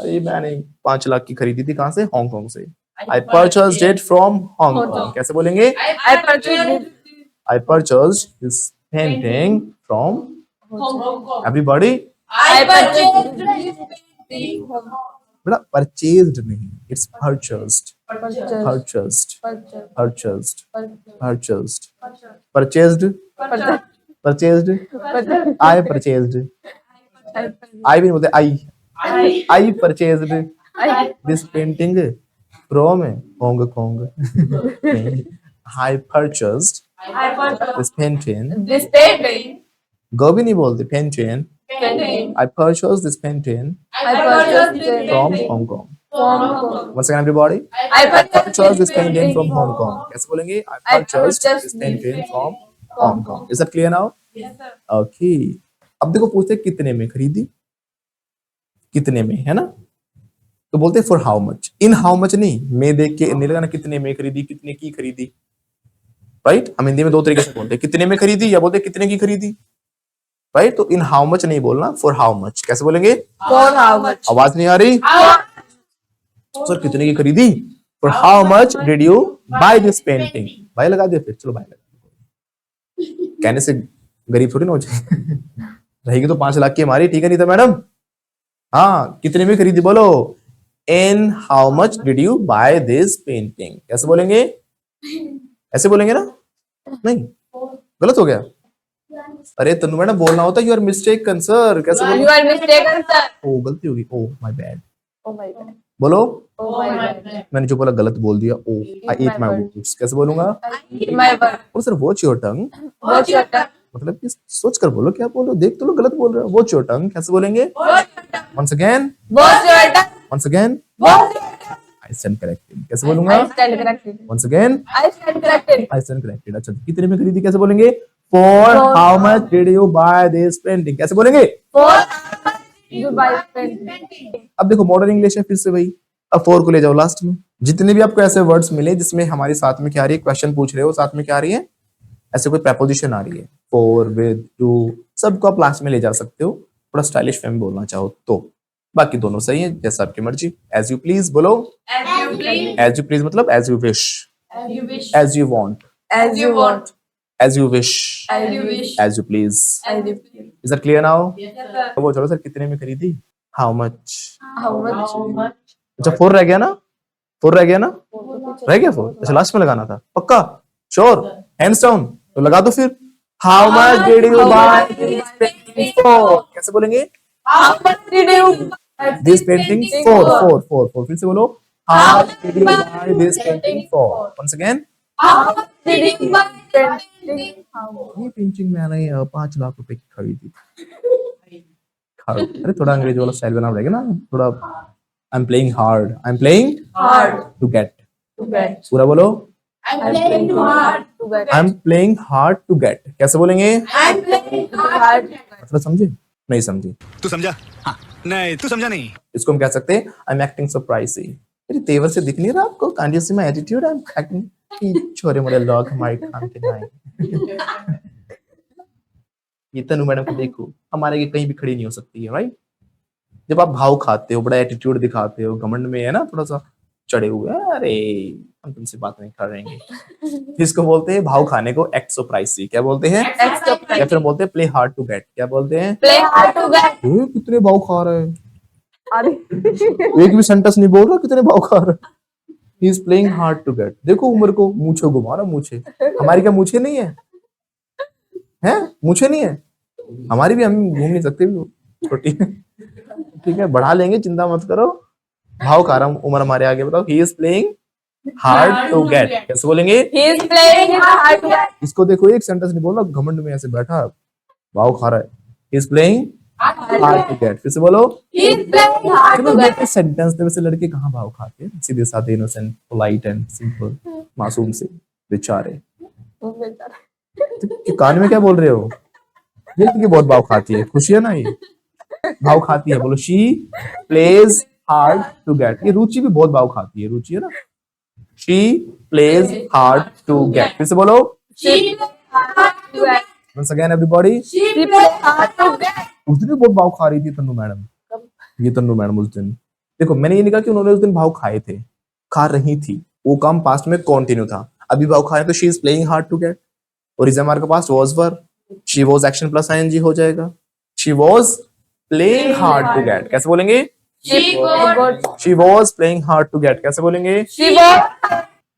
Speaker 1: ये मैंने 5 लाख की खरीदी थी, कहाँ से? हांगकांग से। I purchased it from Hong Kong कैसे बोलेंगे?
Speaker 3: I purchased it.
Speaker 1: I purchased this painting from
Speaker 2: Hong Kong.
Speaker 1: Everybody.
Speaker 2: I purchased this painting from
Speaker 1: बेटा परचेज्ड नहीं, it's purchased,
Speaker 3: Purchased.
Speaker 1: Purchased,
Speaker 3: Purchased.
Speaker 1: Purchased,
Speaker 3: Purchased.
Speaker 1: Purchased, purchased, purchased,
Speaker 3: Purchased.
Speaker 1: I purchased, I भी नहीं बोलते, I purchased this painting from Hong Kong. I purchased
Speaker 2: I purchased
Speaker 1: this painting,
Speaker 3: This painting.
Speaker 1: गो भी नहीं बोलते, painting.
Speaker 2: painting.
Speaker 1: I purchased this painting
Speaker 2: I purchased this
Speaker 1: from
Speaker 2: painting
Speaker 1: Hong Kong.
Speaker 3: From Hong Kong.
Speaker 1: Once again everybody,
Speaker 2: I
Speaker 1: I purchased this painting from Hong Kong. कैसे बोलेंगे? I purchased this painting from Hong Kong. Is that clear now?
Speaker 2: Yes sir.
Speaker 1: Okay. अब देखो पूछते हैं कितने में खरीदी, कितने में, है ना? तो बोलते हैं for how much. In how much नहीं, मैं देख के नहीं लगाना, कितने में खरीदी, कितने की खरीदी, राइट? हम हिंदी में 2 तरीके से बोलते हैं, कितने में खरीदी या बोलते हैं कितने की खरीदी, राइट? तो इन हाउ मच नहीं बोलना, for how much कैसे बोलेंगे?
Speaker 3: For how much?
Speaker 1: आवाज नहीं आ रही सर, कितने की खरीदी? For how much did you buy this painting? भाई लगा दिया फिर, चलो भाई लगा दिया। कहने से गरीब थोड़ी ना हो जाए। रहेगी तो 5 लाख की हमारी, ठीक है नहीं था मैडम? हाँ कितने में खरीदी बोलो? In how much did you buy this painting? कैसे बोलेंगे? ऐसे बोलेंगे ना? नहीं, गलत हो गया। अरे तनु मैडम बोलना होता यू आर मिस्टेकन सर, कैसे
Speaker 3: You
Speaker 1: बोलो?
Speaker 3: are mistaken, sir.
Speaker 1: ओ गलती होगी, ओ my bad.
Speaker 3: Oh my God.
Speaker 1: बोलो,
Speaker 3: Oh my God.
Speaker 1: मैंने जो बोला गलत बोल दिया। ओ आई ईट माय वर्ड्स कैसे बोलूंगा?
Speaker 3: My word.
Speaker 1: और sir watch your tongue,
Speaker 3: What's your turn?
Speaker 1: मतलब कि सोच कर बोलो, क्या बोलो, देख तो लो गलत बोल रहे हो। वॉच योर टंग कैसे बोलेंगे? Once again,
Speaker 3: What's your turn?
Speaker 1: Once again,
Speaker 3: What's your turn?
Speaker 1: I stand corrected कैसे बोलूंगा?
Speaker 3: I stand corrected.
Speaker 1: Once again,
Speaker 3: I stand corrected.
Speaker 1: I stand corrected. अच्छा कितने में खरीदी कैसे बोलेंगे? For how much did you buy this painting कैसे बोलेंगे?
Speaker 3: For you buy painting.
Speaker 1: अब देखो मॉडर्न इंग्लिश है फिर से भाई। अब 4 को ले जाओ लास्ट में। जितने भी आपको ऐसे वर्ड्स मिले जिसमें हमारे साथ में क्या आ रही है, क्वेश्चन पूछ रहे हो, साथ में क्या आ रही है, ऐसे कोई प्रेपोजिशन आ रही है, फॉर, विद, टू, सबको आप लास्ट में ले जा सकते हो, थोड़ा स्टाइलिश वे में बोलना चाहो तो। बाकी दोनों सही है, जैसा आपकी मर्जी। एज यू प्लीज बोलो।
Speaker 2: As you please.
Speaker 1: As you please मतलब as you wish,
Speaker 2: As you wish.
Speaker 1: as you want,
Speaker 3: As you want.
Speaker 1: as you wish,
Speaker 3: As
Speaker 2: As
Speaker 3: you
Speaker 2: you
Speaker 3: wish.
Speaker 2: wish.
Speaker 1: as you please.
Speaker 2: As you feel.
Speaker 1: Is that clear now?
Speaker 2: Yes, sir.
Speaker 1: वो छोड़ो सर, कितने में खरीदी? How much?
Speaker 3: How much?
Speaker 2: How much?
Speaker 1: अच्छा 4 रह गया ना? 4 रह गया ना? रह गया 4? अच्छा लास्ट में लगाना था, पक्का? श्योर? हैंड्स डाउन, तो लगा दो फिर। How much did you buy this painting for? कैसे बोलेंगे?
Speaker 2: How much did you buy
Speaker 1: This painting for. फिर से बोलो। How much did you buy this painting for? Once again.
Speaker 2: How much did you buy this painting?
Speaker 1: ये पेंटिंग मैंने 5 लाख रुपए की खरीदी थी। अरे थोड़ा अंग्रेजी वाला स्टाइल बनाना पड़ेगा ना, थोड़ा। I'm playing hard. I'm playing
Speaker 2: Hard.
Speaker 1: to get.
Speaker 3: To get.
Speaker 1: पूरा बोलो।
Speaker 2: I'm playing hard.
Speaker 3: To get.
Speaker 1: I'm playing hard to get. कैसे बोलेंगे?
Speaker 2: I'm playing hard.
Speaker 3: Hard.
Speaker 1: मतलब समझे? नहीं समझी?
Speaker 4: तू समझा? हाँ। नहीं तू समझा नहीं।
Speaker 1: इसको हम कह सकते हैं I'm acting surprising. मेरे तेवर से दिख नहीं रहा आपको? Can't you see my attitude? I'm acting. छोरे मोरे लोग हमारे काम के नहीं। ये तनु मैडम को देखो, हमारे के कहीं भी खड़ी नहीं हो सकती है, राइट? जब आप भाव खाते हो, बड़ा एटीट्यूड दिखाते हो, घमंड में है ना, थोड़ा सा चढ़े हुए, अरे हम तुमसे बात नहीं कर रहेंगे। इसको बोलते हैं भाव खाने को एक्ट सरप्राइजिंग। क्या बोलते हैं?
Speaker 3: Act surprising.
Speaker 1: या फिर बोलते हैं प्ले हार्ड टू गेट। क्या बोलते हैं?
Speaker 3: Play hard to get.
Speaker 1: कितने भाव खा रहे हैं?
Speaker 3: अरे
Speaker 1: एक भी सेंटेंस नहीं बोल रहा, कितने भाव खा रहे हैं? He is playing hard to get. देखो उम्र को, मूछो घुमा रहा, मूछे हमारी क्या मूछे नहीं है? हैं? मूछे नहीं है हमारी भी, हम घूम नहीं सकते भी, छोटी। ठीक है, बढ़ा लेंगे, चिंता मत करो। भाव खा रहा हूं, उम्र हमारे आगे। बताओ, he is playing hard to get. कैसे बोलेंगे?
Speaker 3: he is playing hard to get.
Speaker 1: इसको देखो, एक सेंटेंस नहीं बोल रहा, घमंड में ऐसे बैठा है, भाव खा रहा है। He is playing hard to get. फिर से बोलो।
Speaker 2: He is playing hard
Speaker 1: चलो
Speaker 2: to
Speaker 1: ये
Speaker 2: get.
Speaker 1: सेंटेंस में वैसे लड़के कहाँ भाव खाते हैं? सीधे साधे, इनोसेंट, पोलाइट एंड सिंपल, मासूम से बेचारे। तो कान में क्या बोल रहे हो? ये लड़की बहुत भाव खाती है, खुशी है ना? ये भाव खाती है, बोलो। She plays hard to get. ये रुचि भी बहुत भाव खाती है, रुचि है ना? She plays hard to get. फिर से बोलो।
Speaker 2: She plays hard to get.
Speaker 1: Once again everybody।
Speaker 2: She plays hard to get.
Speaker 1: उस दिन भी बहुत भाव खा रही थी तन्नू मैडम। ये तन्नू मैडम उस दिन, देखो मैंने ये नहीं कहा कि उन्होंने उस दिन भाव खाए थे, खा रही थी, वो काम पास्ट में कंटिन्यू था। अभी भाव खाए तो she is playing hard to get, और इज हमारे पास was verb, she was action plus ING हो जाएगा। She was playing hard to get. कैसे बोलेंगे?
Speaker 2: She got.
Speaker 1: She was playing hard to get. कैसे बोलेंगे?
Speaker 3: she was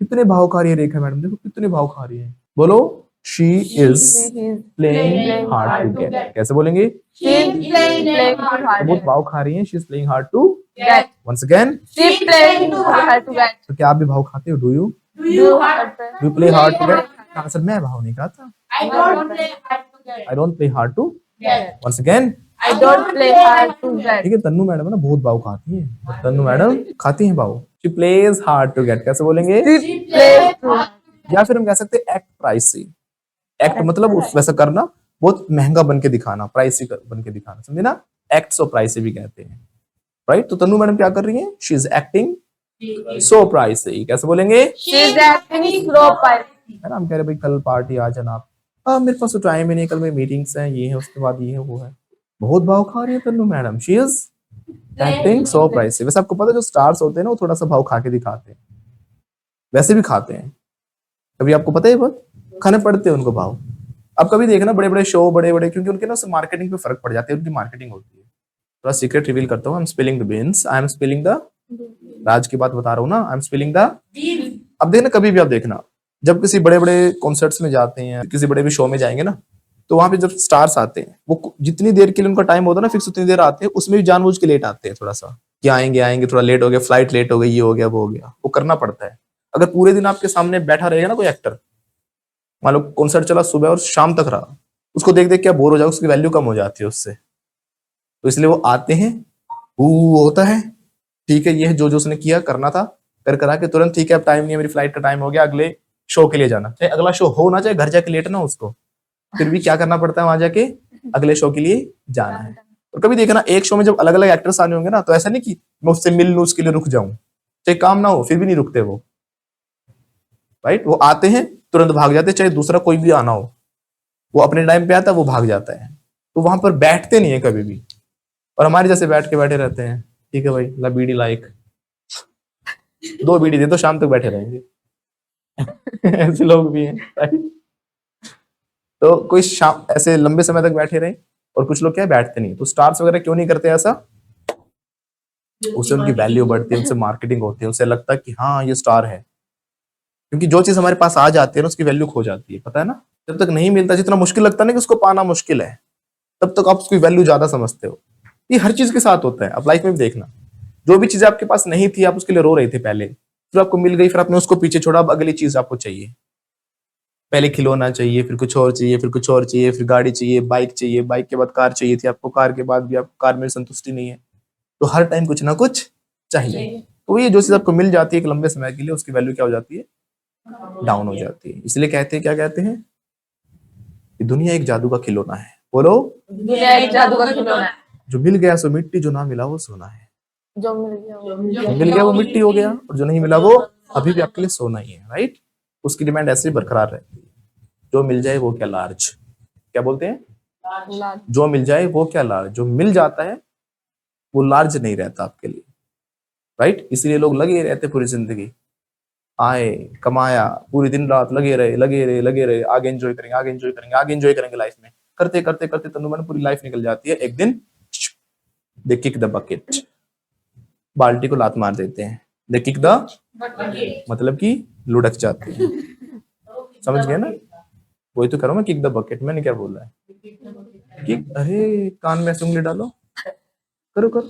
Speaker 1: कितने भाव खा रही है रेखा मैडम, देखो कितने भाव खा रही है। बोलो। She is playing hard to get. कैसे बोलेंगे?
Speaker 2: She is playing hard to
Speaker 1: बहुत
Speaker 2: get.
Speaker 1: भाव खा रही है, she is playing hard to.
Speaker 3: get.
Speaker 1: Once again,
Speaker 3: she playing hard to get.
Speaker 1: तो क्या आप भी भाव खाते हो? Do you
Speaker 2: Do you hard?
Speaker 1: Do play hard to get? Sir मैं भाव नहीं खाता,
Speaker 2: I don't play hard to get.
Speaker 1: I don't play hard to.
Speaker 2: Get.
Speaker 1: Once again,
Speaker 3: I don't play hard to get.
Speaker 1: ठीक है, तन्नू मैडम है ना, बहुत भाव खाती है। तन्नू मैडम खाती हैं भाव। She plays hard to get. कैसे बोलेंगे?
Speaker 2: She plays hard.
Speaker 1: या फिर हम कह सकते हैं एक्ट प्राइसी। एक्ट मतलब वैसा करना, बहुत महंगा बन के दिखाना, प्राइसी बन के दिखाना, समझे ना? एक्ट सो प्राइसी भी कहते हैं, राइट? तो तन्नू मैडम क्या कर रही है? She is acting so pricey. कैसे बोलेंगे?
Speaker 3: she is acting slow pipe.
Speaker 1: है ना, हम कह रहे भाई कल पार्टी आ जाना आप। मेरे पास तो टाइम ही नहीं, कल मेरी मीटिंग्स हैं, ये है, उसके बाद ये है, वो है। बहुत भाव खा रही है Tannu madam. She is acting so pricey. वैसे आपको पता है जो स्टार्स होते हैं ना, वो थोड़ा सा भाव खा के दिखाते हैं, वैसे भी खाते हैं। कभी आपको पता है ये बात? खाने पड़ते हैं उनको भाव। अब कभी देखना बड़े बड़े शो, बड़े बड़े, क्योंकि उनके ना मार्केटिंग पे फर्क पड़ जाता है, उनकी मार्केटिंग होती है। थोड़ा सीक्रेट रिवील करता हूँ। I am spilling the beans, I am spilling the, राज की बात बता रहा हूँ ना, आई एम स्पिलिंग द। अब देखना, कभी भी आप देखना, जब किसी बड़े बड़े कॉन्सर्ट्स में जाते हैं, किसी बड़े भी शो में जाएंगे ना, तो वहां पे जब स्टार्स आते हैं, वो जितनी देर के लिए उनका टाइम होता है ना फिक्स, उतनी देर आते हैं, उसमें भी जानबूझ के लेट आते हैं थोड़ा सा, कि आएंगे आएंगे, थोड़ा लेट हो गया, फ्लाइट लेट हो गई, ये हो गया, वो हो गया, वो करना पड़ता है। अगर पूरे दिन आपके सामने बैठा रहेगा ना कोई एक्टर, मान लो कॉन्सर्ट चला सुबह और शाम तक रहा, उसको देख देख के बोर हो जाओ, उसकी वैल्यू कम हो जाती है उससे। तो इसलिए वो आते हैं, वो होता है, ठीक है, ये जो जो उसने किया करना था, कर करा के तुरंत, ठीक है अब टाइम नहीं है, मेरी फ्लाइट का टाइम हो गया, अगले शो के लिए जाना, चाहे अगला शो हो ना, चाहे घर जाके लेट ना उसको, फिर भी क्या करना पड़ता है, वहां जाके अगले शो के लिए जाना है। और कभी देखना, एक शो में जब अलग अलग एक्टर्स आने होंगे ना, तो ऐसा नहीं कि मैं उससे मिल लूं, उसके लिए रुक जाऊं, चाहे काम ना हो फिर भी नहीं रुकते वो, राइट? वो आते हैं तुरंत भाग जाते, चाहे दूसरा कोई भी आना हो, वो अपने टाइम पे आता है, वो भाग जाता है। तो वहां पर बैठते नहीं है कभी भी, और हमारे जैसे बैठ के बैठे रहते हैं, ठीक है भाई, ला बीड़ी लाइक 2 बीड़ी दे तो शाम तक बैठे रहेंगे, ऐसे लोग भी हैं, right? तो कोई शाम ऐसे लंबे समय तक बैठे रहे, और कुछ लोग क्या है, बैठते नहीं। तो स्टार्स वगैरह क्यों नहीं करते ऐसा? उससे उनकी वैल्यू बढ़ती है, उनसे मार्केटिंग होती है, उनसे लगता है कि हाँ ये स्टार है। क्योंकि जो चीज हमारे पास आ जाती है ना, उसकी वैल्यू खो जाती है, पता है ना। जब तक नहीं मिलता, जितना मुश्किल लगता है ना कि उसको पाना मुश्किल है, तब तक आप उसकी वैल्यू ज्यादा समझते हो। ये हर चीज के साथ होता है, आप लाइफ में भी देखना। जो भी चीज आपके पास नहीं थी, आप उसके लिए रो रहे थे पहले, फिर आपको मिल गई, फिर आपने उसको पीछे छोड़ा, अब अगली चीज आपको चाहिए। पहले खिलौना चाहिए, फिर कुछ और चाहिए, फिर कुछ और चाहिए, फिर गाड़ी चाहिए, बाइक चाहिए, बाइक के बाद कार चाहिए थी आपको, कार के बाद भी आपको कार में संतुष्टि नहीं है। तो हर टाइम कुछ ना कुछ चाहिए। तो ये जो चीज आपको मिल जाती है एक लंबे समय के लिए, उसकी वैल्यू क्या हो जाती है? डाउन हो जाती है। इसलिए कहते हैं, क्या कहते हैं कि दुनिया एक जादू का खिलौना है। बोलो,
Speaker 3: दुनिया एक जादू का खिलौना है।
Speaker 1: जो मिल गया सो मिट्टी, जो ना मिला वो सोना है।
Speaker 3: जो मिल गया वो
Speaker 1: जो मिल गया वो मिट्टी हो गया, और जो नहीं मिला वो अभी भी आपके लिए सोना ही है, राइट। उसकी डिमांड ऐसे ही बरकरार रहती है। जो मिल जाए वो क्या लार्ज, क्या बोलते हैं?
Speaker 3: लाल।
Speaker 1: जो मिल जाए वो क्या लार्ज, जो मिल जाता है वो लार्ज नहीं रहता आपके लिए, राइट। इसलिए लोग लगे रहते पूरी जिंदगी, आए कमाया, पूरी दिन रात लगे रहे लगे रहे लगे रहे, आगे एंजॉय करेंगे आगे एंजॉय करेंगे आगे एंजॉय करेंगे लाइफ में, करते करते करते तनु मन पूरी लाइफ निकल जाती है। एक दिन दे किक द बकेट, बाल्टी को लात मार देते हैं। दे किक द, मतलब कि लुढ़क जाते हैं। समझ गए ना? वही तो करो मैं, किक द बकेट। मैंने क्या बोला है? किक, अरे कान में उंगली डालो, करो करो,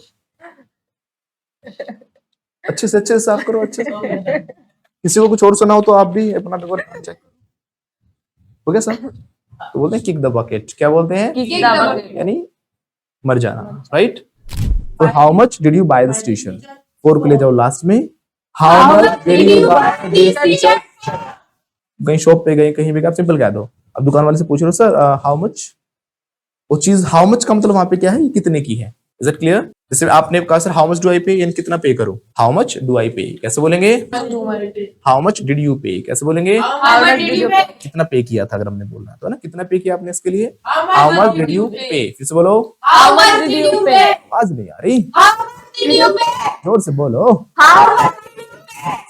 Speaker 1: अच्छे से साफ करो, अच्छे से। किसी को कुछ और सुनाओ तो आप भी अपना पेपर चेक करो, हो गया सर? तो बोलते हैं किक द बकेट। क्या बोलते हैं?
Speaker 3: Kick the bucket.
Speaker 1: यानी मर जाना, राइट। तो how much did you buy this T shirt? 4 को ले जाओ लास्ट में। How much did you buy this T shirt? कहीं शॉप पे गए, कहीं भी गए, आप सिंपल कह दो। अब दुकान वाले से पूछ रहे हो, सर हाउ मच, वो चीज हाउ मच का मतलब वहां पे क्या है? ये कितने की है। Is it clear? जैसे आपने कहा sir how much do I पे, यानी कितना पे करूं। हाउ मच डू आई पे कैसे बोलेंगे? How much did you pay कैसे बोलेंगे?
Speaker 3: How much did you pay?
Speaker 1: कितना पे किया था अगर हमने बोलना है तो, है ना, कितना पे किया आपने इसके लिए? हाउ मच डिड यू पे। फिर से बोलो,
Speaker 3: How much did you pay?
Speaker 1: आवाज नहीं आ रही,
Speaker 3: How much did you pay?
Speaker 1: जोर से बोलो,
Speaker 3: How much?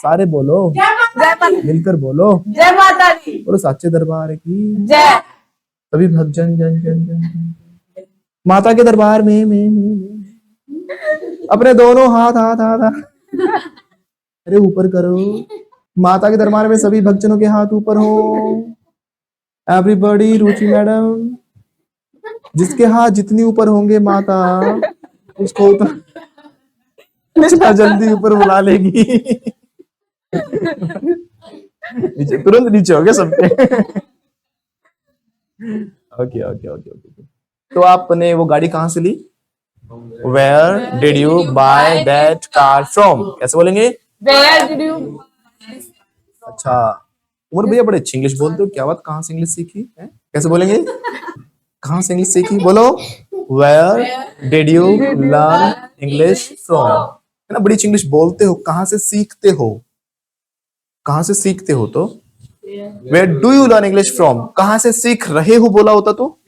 Speaker 1: सारे बोलो,
Speaker 3: जय माता दी।
Speaker 1: मिलकर बोलो,
Speaker 3: जय माता दी।
Speaker 1: बोलो साचे दरबार की
Speaker 3: जय।
Speaker 1: सभी भक्त जन जन जन जन माता के दरबार में अपने दोनों हाथ हाथ हाथ हाथ अरे ऊपर करो। माता के दरबार में सभी भक्तजनों के हाथ ऊपर हो। एवरीबॉडी, रुचि मैडम, जिसके हाथ जितनी ऊपर होंगे माता उसको उतना जल्दी ऊपर बुला लेगी। नीचे, तुरंत नीचे हो गया सबके। Okay okay okay okay. तो आपने वो गाड़ी कहाँ से ली? Where did you buy that car from? कैसे बोलेंगे?
Speaker 3: Where did you?
Speaker 1: अच्छा, उमर भैया बड़े अच्छी इंग्लिश बोलते हो, क्या बात, कहाँ से इंग्लिश सीखी है? कैसे बोलेंगे? कहाँ से इंग्लिश सीखी? बोलो, Where did you learn English from? है ना, बड़ी अच्छी इंग्लिश बोलते हो, कहाँ से सीखते हो? कहाँ से सीखते हो? तो Where do you learn English from? कहाँ से सीख रहे हो बोला होता तो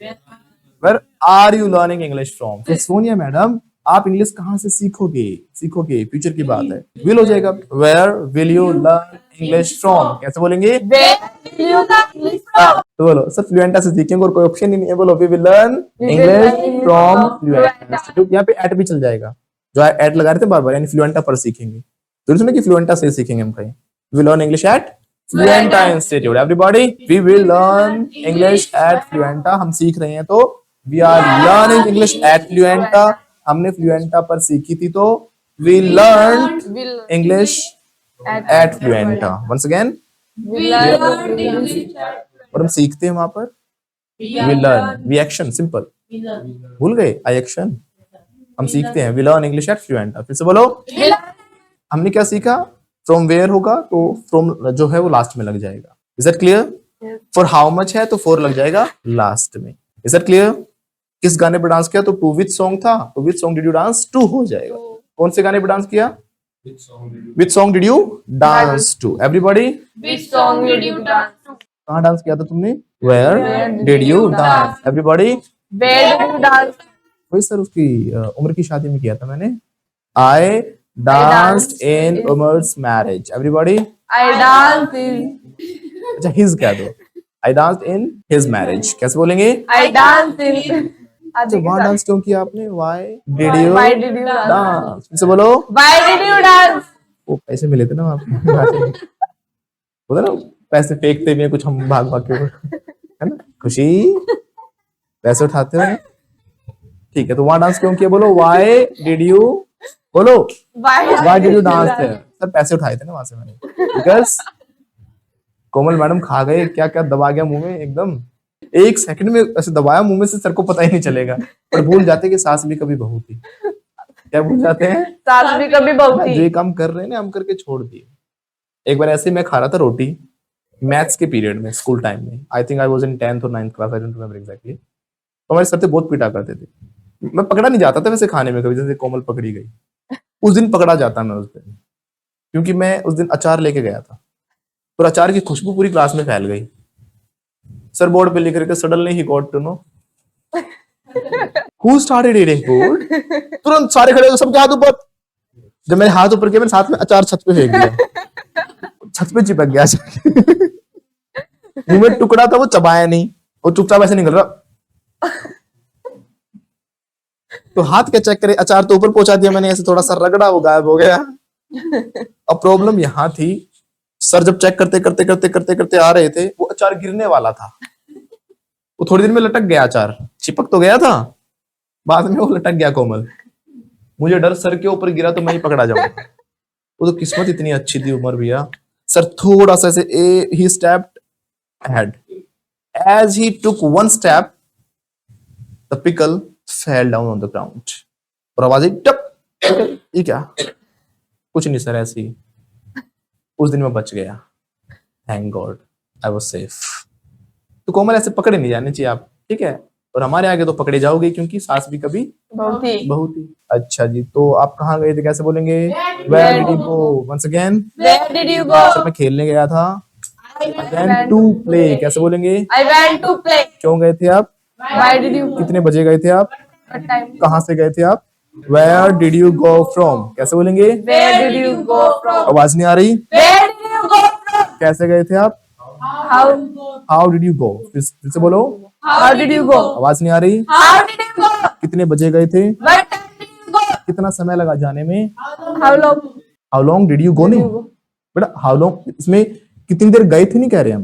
Speaker 1: Where are you learning English from? तो सोनिया मैडम, आप इंग्लिश कहाँ से सीखोगे? सीखोगे, फ्यूचर की बात है, विल हो जाएगा। Where will you learn English from? कैसे बोलेंगे?
Speaker 3: Where did you learn English from?
Speaker 1: तो बोलो सर फ्लुएंटा से सीखेंगे, और कोई ऑप्शन ही नहीं है। बोलो, we will learn
Speaker 3: We will
Speaker 1: English
Speaker 3: learn
Speaker 1: from
Speaker 3: from
Speaker 1: फ्लुएंटा।
Speaker 3: Fluenta।
Speaker 1: यहाँ पे एट भी चल जाएगा, जो एट लगा रहे थे बार बार, यानी फ्लुएंटा पर सीखेंगे। तो सुने कि फ्लुएंटा से सीखेंगे हम कहीं। We will learn English at Fluenta Institute. Everybody, we will learn English at Fluenta. हम सीख रहे हैं तो we are learning English at Fluenta. हमने Fluenta पर सीखी थी तो we learned
Speaker 3: Will
Speaker 1: English at Fluenta. Once again,
Speaker 3: we learn English.
Speaker 1: और हम सीखते हैं वहां पर we learn. We action simple. भूल गए I action. हम सीखते हैं we learn English at Fluenta. फिर से बोलो, हमने क्या सीखा? फ्रॉम वेयर होगा तो फ्रॉम जो है वो लास्ट में लग जाएगा। Is that clear? For how much है तो फॉर लग जाएगा लास्ट में। Is that clear? किस गाने पर डांस किया? तो टू विच सॉन्ग था, तो which song did you dance to हो जाएगा। कौन से गाने पर डांस किया? Which song did you dance to? Everybody,
Speaker 3: Which song did you dance to?
Speaker 1: कहाँ डांस किया था तुमने? Where did you dance? Everybody,
Speaker 3: Where did you dance?
Speaker 1: वही सर उसकी उम्र की शादी में किया था मैंने। आई danced in Umar's marriage. Everybody,
Speaker 3: I danced in.
Speaker 1: अच्छा his कह दो. I danced in his marriage. कैसे बोलेंगे?
Speaker 3: I danced in.
Speaker 1: अच्छा वहाँ डांस क्यों किया आपने? Why did you
Speaker 3: Why did you dance?
Speaker 1: dance? फिर से बोलो.
Speaker 3: Why did you dance?
Speaker 1: वो पैसे मिले थे ना वहाँ पे. बोला ना पैसे फेंकते भी हैं कुछ हम भाग भाग के, है ना? खुशी पैसे उठाते हो ना? ठीक है, तो वहाँ डांस क्यों किया? बोलो. Why did you? बोलो. Why did you dance there? Sir पैसे उठाए थे ना वहां से मैंने. Because कोमल मैडम खा गए, क्या क्या दबा गया मुंह में एकदम. 1 सेकंड में ऐसे दबाया मुंह में से, सर को पता ही नहीं चलेगा. पर भूल जाते कि सास भी कभी बहू थी. क्या भूल जाते हैं?
Speaker 3: सास भी कभी बहू
Speaker 1: जो
Speaker 3: थी.
Speaker 1: ये काम कर रहे हैं ना हम करके छोड़ दिए. एक बार ऐसे ही मैं खा रहा था रोटी मैथ्स के पीरियड में स्कूल टाइम में. I think I was in 10th और 9th class, I don't remember exactly. तो हमारे सर से बहुत पीटा करते थे. मैं पकड़ा नहीं जाता था वैसे खाने में कभी, जैसे कोमल पकड़ी गई. उस दिन पकड़ा जाता मैं उस दिन, क्योंकि मैं उस दिन अचार लेके गया था और अचार की खुशबू पूरी क्लास में फैल गई. सर बोर्ड पे लिख रहे थे suddenly he got to know who started eating food. तुरंत सारे खड़े हो, सबके हाथ ऊपर. जब मेरे हाथ ऊपर किया, मैंने साथ में अचार छत पे फेंक दिया. छत पे चिपक गया. मुंह में टुकड़ा था, वो चबाया नहीं, वो चुपचाप ऐसे निकल रहा. तो हाथ क्या चेक करे, अचार तो ऊपर पहुंचा दिया मैंने, ऐसे थोड़ा सा रगड़ा, वो गायब हो गया. अब प्रॉब्लम यहाँ थी, सर जब चेक करते करते करते करते करते आ रहे थे, वो अचार गिरने वाला था. वो थोड़ी देर में लटक गया. अचार चिपक तो गया था, बाद में वो लटक गया कोमल. मुझे डर सर के ऊपर गिरा तो मैं ही पकड़ा जाऊंगा. वो तो किस्मत इतनी अच्छी थी उमर भैया. सर थोड़ा सा ऐसे ही stepped ahead. As he took one step, the pickle fell down on the ground. और आवाज आई टप. ये क्या? कुछ नहीं सर, ऐसे ही. उस दिन मैं बच गया. Thank God, I was safe. तो कोमल ऐसे पकड़े नहीं जाने चाहिए आप, ठीक है? और हमारे आगे तो पकड़े जाओगे, क्योंकि सास भी कभी बहू थी. अच्छा जी, तो आप कहाँ गए थे? कैसे बोलेंगे? Where did you go? Once again.
Speaker 3: Where did you go?
Speaker 1: Sir मैं खेलने गया था. I went to play. कैसे बोलेंगे?
Speaker 3: I went to play.
Speaker 1: क्यों गए थे आप?
Speaker 3: Why did you go?
Speaker 1: कितने बजे गए थे आप?
Speaker 3: What time?
Speaker 1: कहाँ से गए थे आप? Where did you go from? कैसे बोलेंगे?
Speaker 3: Where did you go from?
Speaker 1: आवाज नहीं आ रही.
Speaker 3: Where did you go from?
Speaker 1: कैसे गए थे आप?
Speaker 3: How?
Speaker 1: How did you go? फिर से बोलो.
Speaker 3: How did you go?
Speaker 1: आवाज नहीं आ रही.
Speaker 3: How did you go?
Speaker 1: कितने बजे गए थे?
Speaker 3: What time did you go?
Speaker 1: कितना समय लगा जाने में?
Speaker 3: How long?
Speaker 1: How long did you go? नहीं बेटा, how long इसमें कितनी देर गए थे नहीं कह रहे हम,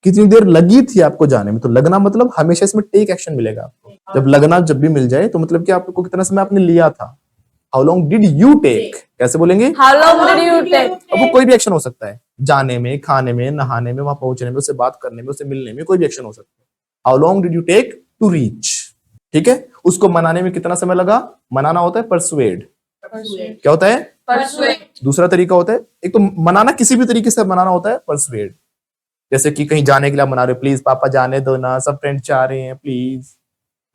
Speaker 1: कितनी देर लगी थी आपको जाने में. तो लगना मतलब हमेशा इसमें टेक एक्शन मिलेगा आपको. जब लगना जब भी मिल जाए तो मतलब कि आपको कितना समय आपने लिया था. How long did you take? कैसे बोलेंगे?
Speaker 3: How long did you take?
Speaker 1: अब वो कोई भी एक्शन हो सकता है, जाने में, खाने में, नहाने में, वहां पहुंचने में, उससे बात करने में, उससे मिलने में, कोई भी एक्शन हो सकता है. How long did you take to reach? ठीक है. उसको मनाने में कितना समय लगा? मनाना होता है परसुएड. क्या होता है?
Speaker 3: Persuade.
Speaker 1: दूसरा तरीका होता है, एक तो मनाना किसी भी तरीके से मनाना होता है परसुएड. जैसे कि कहीं जाने के लिए मना रहे हो, प्लीज पापा जाने दो ना, सब फ्रेंड चाह रहे हैं प्लीज.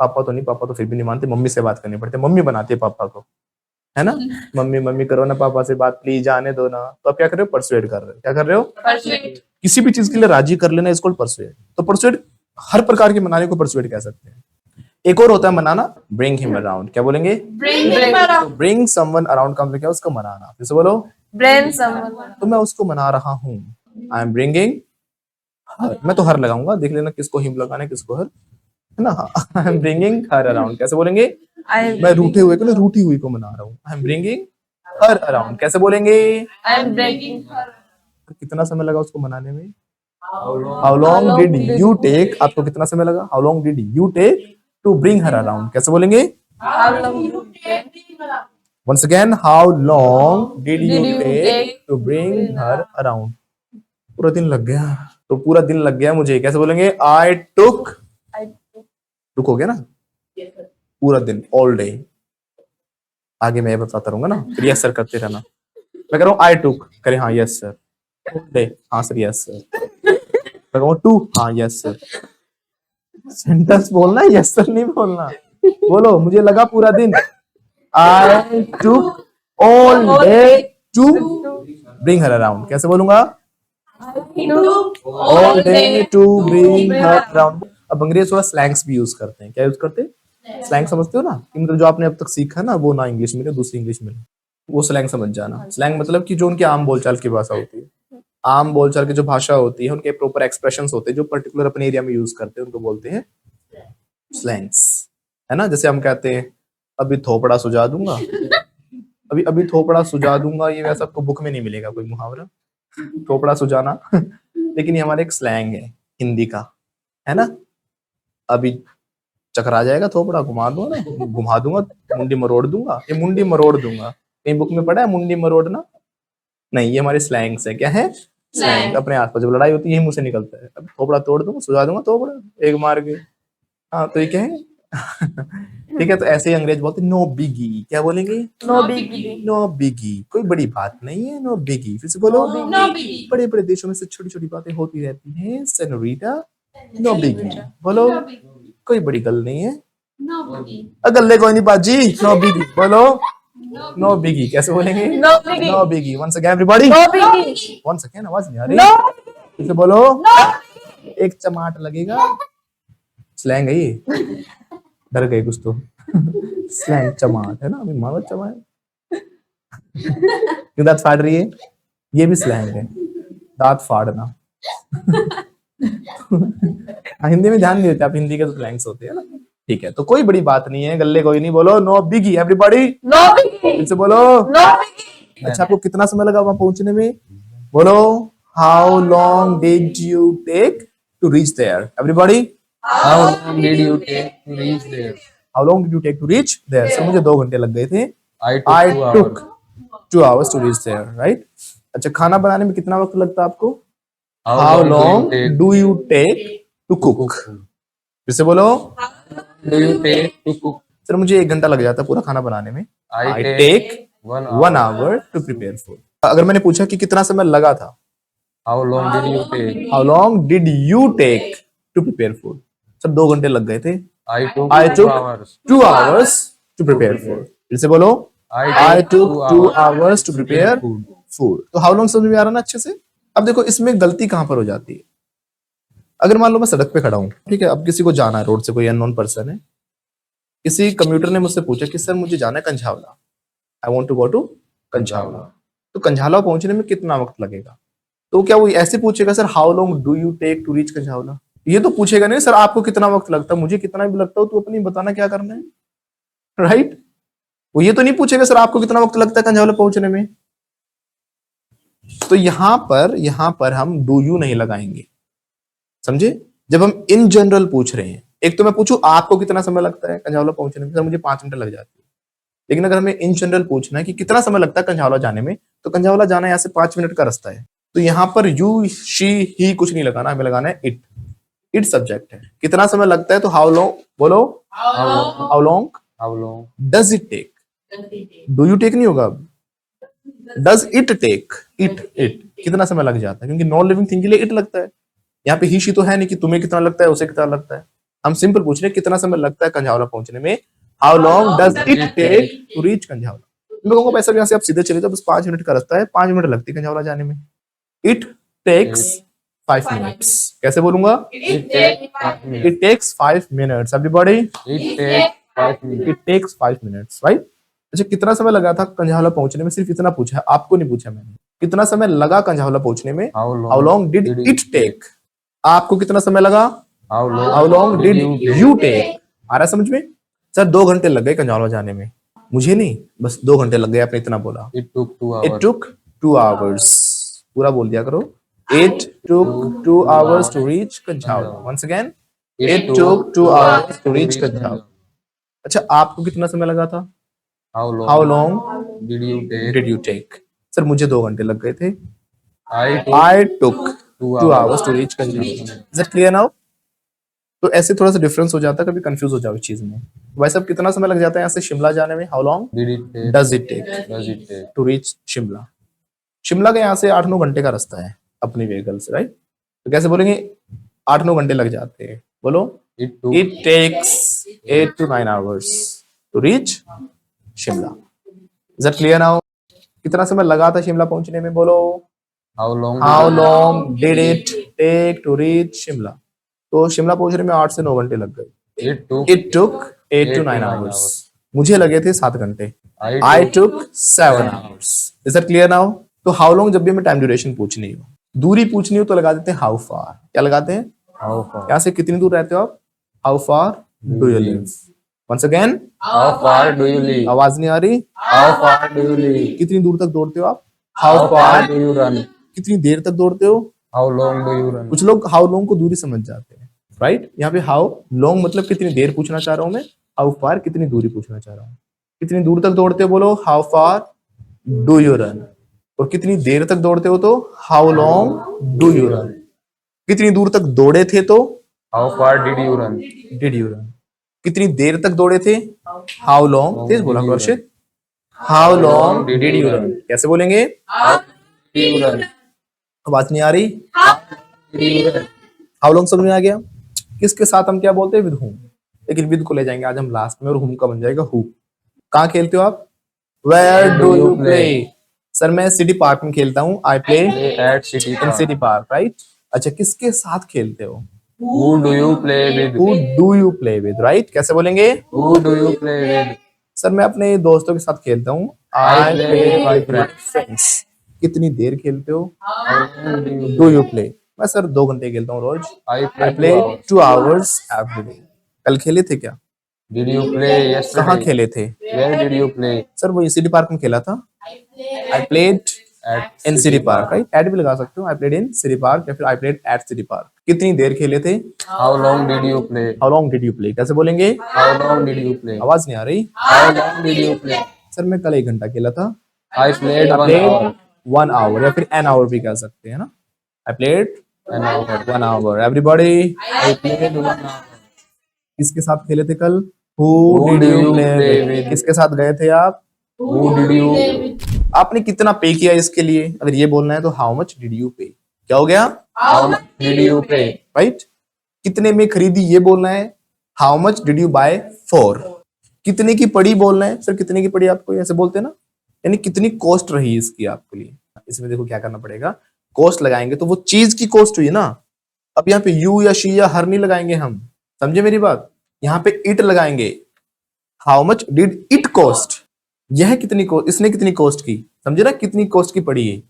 Speaker 1: पापा तो नहीं, पापा तो फिर भी नहीं मानते, मम्मी से बात करनी पड़ती है. मम्मी बनाती है पापा को, है ना? मम्मी मम्मी करो ना पापा से बात, प्लीज जाने दो ना. तो आप क्या कर रहे हो? परसुएड कर रहे हो. क्या कर रहे हो?
Speaker 3: Persuade.
Speaker 1: किसी भी चीज के लिए राजी कर लेना, इसको परसुएड. तो परसुएड हर प्रकार के मनाने को परसुएड कह सकते हैं. एक और होता है मनाना, ब्रिंग हिम अराउंड. क्या बोलेंगे?
Speaker 3: Bring him around.
Speaker 1: Bring someone around का मतलब क्या? उसको मनाना. फिर से बोलो.
Speaker 3: Bring someone.
Speaker 1: तो मैं उसको मना रहा हूँ. आई एम ब्रिंगिंग हर. मैं तो हर लगाऊंगा, देख लेना किसको हिम लगाना है, किसको हर, है ना? I am bringing her around. कैसे बोलेंगे? मैं रूठे हुए को, रूठी हुई को मना रहा हूँ. I am bringing her around. कैसे बोलेंगे?
Speaker 3: I am breaking her.
Speaker 1: कितना समय लगा उसको मनाने में? How long did you take? आपको कितना समय लगा? How long did you take to bring her around? कैसे बोलेंगे?
Speaker 3: How long you take?
Speaker 1: Once again, how long did you
Speaker 3: you
Speaker 1: take
Speaker 3: take
Speaker 1: to bring her around? पूरा दिन लग गया. तो पूरा दिन लग गया मुझे. कैसे बोलेंगे? I took.
Speaker 3: I took.
Speaker 1: टुक हो गया ना? पूरा दिन, all day. आगे मैं बताता रहूंगा ना, फिर यस सर करते रहना. मैं कह रहा हूँ I took, करे हाँ यस सर. All day, हाँ सर यस सर. मैं कह रहा हूँ to, हाँ यस सर. सेंटेंस बोलना है, यस सर नहीं बोलना. बोलो, मुझे लगा पूरा दिन. I took all day to bring her around. कैसे बोलूंगा? All day to bring her around. अब अंग्रेज थोड़ा स्लैंग्स भी यूज करते हैं. क्या यूज करते हैं? स्लैंग समझते हो ना? कि मतलब जो आपने अब तक सीखा ना, वो ना इंग्लिश मिले, दूसरी इंग्लिश मिले. वो स्लैंग समझ जाना। स्लैंग मतलब कि जो उनकी आम बोलचाल की भाषा होती है, आम बोलचाल की जो भाषा होती है, उनके प्रॉपर एक्सप्रेशंस होते हैं जो पर्टिकुलर अपने एरिया में यूज करते हैं, उनको बोलते हैं स्लैंग्स, है ना। जैसे हम कहते हैं अभी थोपड़ा सुझा दूंगा, अभी अभी थोपड़ा सुझा दूंगा, ये वैसा आपको बुक में नहीं मिलेगा कोई मुहावरा, थोपड़ा सुझाना लेकिन ये हमारा एक स्लैंग है हिंदी का, है ना। अभी चकरा जाएगा थोपड़ा, घुमा दूंगा ना, घुमा दूंगा, मुंडी मरोड़ दूंगा, ये मुंडी मरोड़ दूंगा, कहीं बुक में पढ़ा है मुंडी मरोड़ना? नहीं, ये हमारे स्लैंग्स है। क्या है? स्लैंग। अपने आसपास जब लड़ाई होती है यही मुंह से निकलता है, अब थोपड़ा तोड़ दूंगा, सुझा दूंगा थोपड़ा एक मार के। हाँ तो ये क्या है? ठीक है, तो ऐसे ही अंग्रेज बोलते नो बिगी। क्या बोलेंगे?
Speaker 3: No biggie.
Speaker 1: नो बिगी, कोई बड़ी बात नहीं है, नो बिगी। फिर से बोलो,
Speaker 2: No biggie.
Speaker 1: बड़े बड़े देशों में से छोटी छोटी बातें होती रहती हैं सेनोरिटा, नो बिगी। बोलो,
Speaker 2: No biggie.
Speaker 1: कोई बड़ी गल नहीं है,
Speaker 2: No biggie.
Speaker 1: गल्ले कोई नहीं बाजी, नो बिगी। बोलो,
Speaker 2: No
Speaker 1: नो बिगी। कैसे बोलेंगे?
Speaker 3: No biggie.
Speaker 1: No biggie. Once again everybody,
Speaker 3: no biggie.
Speaker 1: Once again, आवाज नहीं आ रही।
Speaker 3: नो
Speaker 1: फिर से बोलो, एक चमाट लगेगा। स्लैंग है ये, डर गए कुछ तो। स्लैंग चमाट है ना, अभी मारो चमाट। क्यों दांत फाड़ रही है? ये भी स्लैंग है, दांत फाड़ना। हिंदी में ध्यान नहीं देते आप, हिंदी के तो स्लैंग्स होते हैं ना। ठीक है, तो कोई बड़ी बात नहीं है, गल्ले कोई नहीं। बोलो नो बिगी एवरीबॉडी।
Speaker 3: नो बिगी।
Speaker 1: फिर से बोलो,
Speaker 3: नो बिगी।
Speaker 1: अच्छा आपको कितना समय लगा वहां पहुंचने में? बोलो, how long did you take to reach there? Everybody,
Speaker 5: How long did you take to reach there?
Speaker 1: How long did you take to reach there? Sir मुझे 2 घंटे लग गए थे।
Speaker 5: I took
Speaker 1: I
Speaker 5: 2
Speaker 1: took
Speaker 5: hours.
Speaker 1: 2 hours to reach there, right? अच्छा, खाना बनाने में कितना वक्त लगता है आपको?
Speaker 5: How
Speaker 1: How
Speaker 5: long
Speaker 1: long
Speaker 5: do
Speaker 1: do you take to cook? फिर से बोलो,
Speaker 5: do you take to cook?
Speaker 1: Sir मुझे 1 घंटा लग जाता है पूरा खाना बनाने में।
Speaker 5: I
Speaker 1: I
Speaker 5: take
Speaker 1: take
Speaker 5: 1
Speaker 1: 1
Speaker 5: hour.
Speaker 1: hour to prepare food. अगर मैंने पूछा कि कितना समय लगा था,
Speaker 5: How long did you take?
Speaker 1: How long did you take to prepare food? Sir 2 घंटे लग गए थे।
Speaker 5: I took
Speaker 1: I
Speaker 5: 2
Speaker 1: took
Speaker 5: hours.
Speaker 1: 2 hours to prepare food. फिर से बोलो, I took 2 hours to prepare food. तो how long समझ में आ रहा ना अच्छे से? अब देखो इसमें गलती कहां पर हो जाती है। अगर मान लो मैं सड़क पे खड़ा हूं, ठीक है, अब किसी को जाना है रोड से, कोई अननोन पर्सन है, किसी कम्यूटर ने मुझसे पूछा कि सर मुझे जाना है Kanjhawala, I want to go to Kanjhawala, तो कंझावला पहुंचने में कितना वक्त लगेगा? तो क्या वो ऐसे पूछेगा sir how long do you take to reach Kanjhawala? ये तो पूछेगा नहीं सर आपको कितना वक्त लगता है, मुझे कितना भी लगता हो तो अपनी बताना क्या करना है, राइट? वो ये तो नहीं पूछेगा सर आपको कितना वक्त लगता है कंझावला पहुंचने में। तो यहां पर हम डू यू नहीं लगाएंगे, समझे? जब हम इन जनरल पूछ रहे हैं, एक तो मैं पूछूं आपको कितना समय लगता है कंझावला पहुंचने में, सर मुझे 5 मिनट लग जाती है। लेकिन अगर हमें इन जनरल पूछना है कि कितना समय लगता है कंझावला जाने में, तो कंझावला जाना यहाँ से 5 मिनट का रास्ता है। तो यहाँ पर यू शी ही कुछ नहीं लगाना, हमें लगाना है इट। इट सब्जेक्ट है। कितना समय लगता है तो हाउ लॉन्ग, बोलो how long
Speaker 5: How long?
Speaker 1: Does it take. Do you take नहीं होगा, डज इट टेक। इट कितना समय लग जाता है, क्योंकि नॉन लिविंग थिंग के लिए इट लगता है। यहाँ पे ही शी तो है नहीं कि तुम्हें कितना लगता है, उसे कितना लगता है। हम सिंपल पूछ रहे हैं कितना समय लगता है कंझावला पहुंचने में, how long does it take to reach Kanjhawala. मैं कहूंगा पैसा यहाँ से आप सीधे चले जाओ, बस 5 मिनट का रास्ता है, 5 मिनट लगती है कंझावला जाने में। It takes 5 minutes. कैसे बोलूंगा?
Speaker 5: It takes 5 minutes.
Speaker 1: It takes 5 minutes. Everybody,
Speaker 5: It takes 5 minutes.
Speaker 1: It takes 5 minutes, right? अच्छा, कितना समय लगा था कंझावला पहुंचने में? सिर्फ इतना पूछा है, आपको नहीं पूछा मैंने। कितना समय लगा कंझावला पहुंचने में?
Speaker 5: How
Speaker 1: how long did it take. आपको कितना समय लगा? How long did you take. आ रहा है समझ में? सर 2 घंटे लग गए कंझावला जाने में। मुझे नहीं, बस 2 घंटे लग गए, आपने इतना बोला।
Speaker 5: It took 2
Speaker 1: it
Speaker 5: hours.
Speaker 1: Took 2 hours. पूरा बोल दिया करो। It took 2 hours to reach Kanjhawala. Once again, it took 2 hours to reach Kanjhawala. अच्छा, आपको कितना समय लगा था?
Speaker 5: How long?
Speaker 1: How long
Speaker 5: did you take?
Speaker 1: Did you take. Sir मुझे 2 घंटे लग गए थे।
Speaker 5: I took
Speaker 1: I took
Speaker 5: 2
Speaker 1: 2
Speaker 5: hours.
Speaker 1: Hours to reach Kanjhawala. Is it clear now? तो ऐसे थोड़ा सा डिफरेंस हो जाता है, कभी कंफ्यूज हो जाओ इस चीज में। वैसे अब कितना समय लग जाता है यहाँ से शिमला जाने में? How long
Speaker 5: Did it take?
Speaker 1: Does it take
Speaker 5: Does it take?
Speaker 1: To reach Shimla. Shimla का यहाँ से 8-9 घंटे का रास्ता है अपनी व्हीकल से, राइट? तो कैसे बोलेंगे? 8-9 घंटे लग जाते हैं। बोलो,
Speaker 5: It took
Speaker 1: it takes 8 to 9 hours to reach Shimla. Is that clear now? कितना समय लगा था शिमला पहुंचने में? बोलो,
Speaker 5: how long?
Speaker 1: How long did it take to reach Shimla. तो शिमला पहुंचने में 8 से 9 घंटे लग गए।
Speaker 5: It took
Speaker 1: it took 8 to 9 hours। मुझे लगे थे 7 घंटे। I took 7 hours. Is that clear now? तो how long जब भी हमें टाइम ड्यूरेशन पूछनी हो, दूरी पूछनी हो तो लगा देते हैं how far. क्या लगाते हैं?
Speaker 5: How far?
Speaker 1: यहाँ से कितनी दूर रहते हो आप? How far do you live? Once again,
Speaker 5: How far do you live?
Speaker 1: आवाज नहीं आ रही?
Speaker 5: How far do you live?
Speaker 1: कितनी दूर तक दौड़ते हो आप?
Speaker 5: How far do you run?
Speaker 1: कितनी देर तक दौड़ते हो?
Speaker 5: How long do you run?
Speaker 1: कुछ लोग how long को दूरी समझ जाते हैं, राइट? यहाँ पे how long मतलब कितनी देर पूछना चाह रहा हूँ मैं, how far कितनी दूरी पूछना चाह रहा हूँ. कितनी दूर तक दौड़ते हो बोलो how far do you run, और कितनी देर तक दौड़ते हो तो how long do you run. कितनी दूर तक दौड़े थे तो
Speaker 5: How far did you run?
Speaker 1: did you run. कितनी देर तक दौड़े थे how long. तेज बोला Kaushik. how long did you run. कैसे बोलेंगे?
Speaker 5: Did you run?
Speaker 1: आवाज नहीं आ रही?
Speaker 5: Did you run?
Speaker 1: how long समझ में आ गया? किसके साथ हम क्या बोलते हैं? With whom. लेकिन विद को ले जाएंगे आज हम लास्ट में और whom का बन जाएगा who. कहाँ खेलते हो आप? Where do you play? Sir मैं सिटी पार्क में खेलता हूँ. I play
Speaker 5: Play at city
Speaker 1: in
Speaker 5: park.
Speaker 1: city park, right? अच्छा किसके साथ खेलते हो?
Speaker 5: Who do you play with?
Speaker 1: Who do you play with, right? कैसे बोलेंगे?
Speaker 5: Who do you play with?
Speaker 1: Sir मैं अपने दोस्तों के साथ खेलता हूँ.
Speaker 5: I play with my
Speaker 1: friends. कितनी देर खेलते हो?
Speaker 5: How long do you
Speaker 1: Do you play? मैं सर 2 घंटे खेलता हूँ रोज.
Speaker 5: I
Speaker 1: I
Speaker 5: play
Speaker 1: play
Speaker 5: 2 hours.
Speaker 1: 2 hours every day. कल खेले थे क्या?
Speaker 5: Did you play
Speaker 1: कहाँ
Speaker 5: yesterday?
Speaker 1: खेले थे?
Speaker 5: Where did you play?
Speaker 1: Sir वो सिटी पार्क में खेला था. I played
Speaker 5: At
Speaker 1: in city park, right? At भी लगा सकते हो. I played in city park या फिर I played at city park. कितनी देर खेले थे?
Speaker 5: How long did you play?
Speaker 1: How long did you play? कैसे बोलेंगे?
Speaker 5: How long did you play?
Speaker 1: आवाज नहीं आ रही.
Speaker 5: How long did you play?
Speaker 1: Sir मैं कल 1 घंटा खेला था.
Speaker 5: I played
Speaker 1: I
Speaker 5: 1
Speaker 1: played
Speaker 5: hour.
Speaker 1: 1 hour या फिर an hour भी कह सकते हैं ना. I played
Speaker 5: An hour.
Speaker 1: 1 hour. Everybody,
Speaker 5: I played 1 hour.
Speaker 1: किसके साथ खेले थे कल? Who
Speaker 5: Who
Speaker 1: did
Speaker 5: do
Speaker 1: you
Speaker 5: you
Speaker 1: play
Speaker 5: play
Speaker 1: with?
Speaker 5: with?
Speaker 1: किसके साथ गए थे आप?
Speaker 5: Who did you?
Speaker 1: आपने कितना पे किया इसके लिए? अगर ये बोलना है तो how much did you pay? क्या हो गया?
Speaker 5: How much did you pay?
Speaker 1: Right? कितने में खरीदी ये बोलना है. How much did you buy for? कितने की पड़ी बोलना है. सर कितने की पड़ी आपको ऐसे बोलते हैं ना, यानी कितनी कॉस्ट रही इसकी आपके लिए. इसमें देखो क्या करना पड़ेगा. कॉस्ट लगाएंगे तो वो चीज की कॉस्ट हुई ना. अब यहाँ पे यू या शी या हर नहीं लगाएंगे हम. समझे मेरी बात? यहाँ पे इट लगाएंगे. How much did it cost. यह कितनी कॉस्ट, इसने कितनी कॉस्ट की. समझे ना, कितनी कॉस्ट की पड़ी है.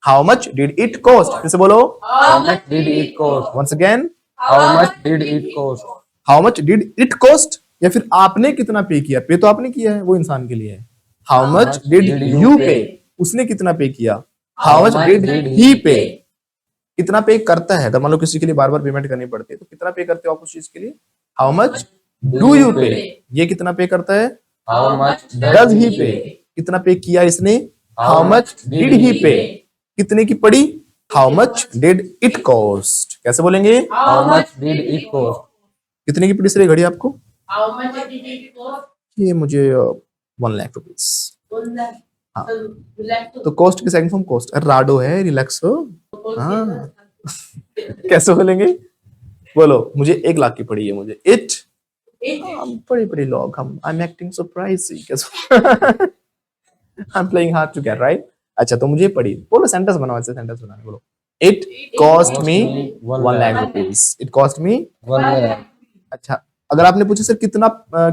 Speaker 1: How much did it cost. फिर से बोलो.
Speaker 5: How much did it cost?
Speaker 1: Once again.
Speaker 5: How much did it cost?
Speaker 1: How much did it cost या फिर आपने कितना पे किया. पे तो आपने किया है, वो इंसान के लिए है. हाउ मच डिड यू पे. उसने कितना पे किया. हाउ मच डिड ही पे. कितना पे करता है. अगर मान लो किसी के लिए बार बार पेमेंट करनी पड़ती है तो कितना पे करते हो आप उस चीज के लिए. हाउ मच डू यू पे. ये कितना पे करता है.
Speaker 5: How much
Speaker 1: डज ही पे. कितना पे किया इसने. हाउ मच डिड ही पे. कितने की पड़ी. How much did it cost. कैसे बोलेंगे.
Speaker 5: How much did it cost?
Speaker 1: कितने की पड़ी सर ये घड़ी आपको.
Speaker 2: How much did it cost?
Speaker 1: ये मुझे 1 लाख रुपीस.
Speaker 2: 1 lakh.
Speaker 1: हाँ.
Speaker 2: Relax.
Speaker 1: तो कॉस्ट की सेकंड फॉर्म कॉस्ट. राडो है, रिलैक्स हो. हाँ. कैसे बोलेंगे. बोलो. मुझे 1 लाख की पड़ी है मुझे. इट. हम बड़े बड़े लोग हम. I am acting surprise. कैसे. I am playing hard to get right. अच्छा तो मुझे पड़ी. बोलो सेंटेंस बनाओ. ऐसे सेंटेंस बनाने. बोलो. It cost me 1 lakh rupees. It cost me.
Speaker 5: 1 lakh.
Speaker 1: अच्छा अगर आपने पूछा सर कितना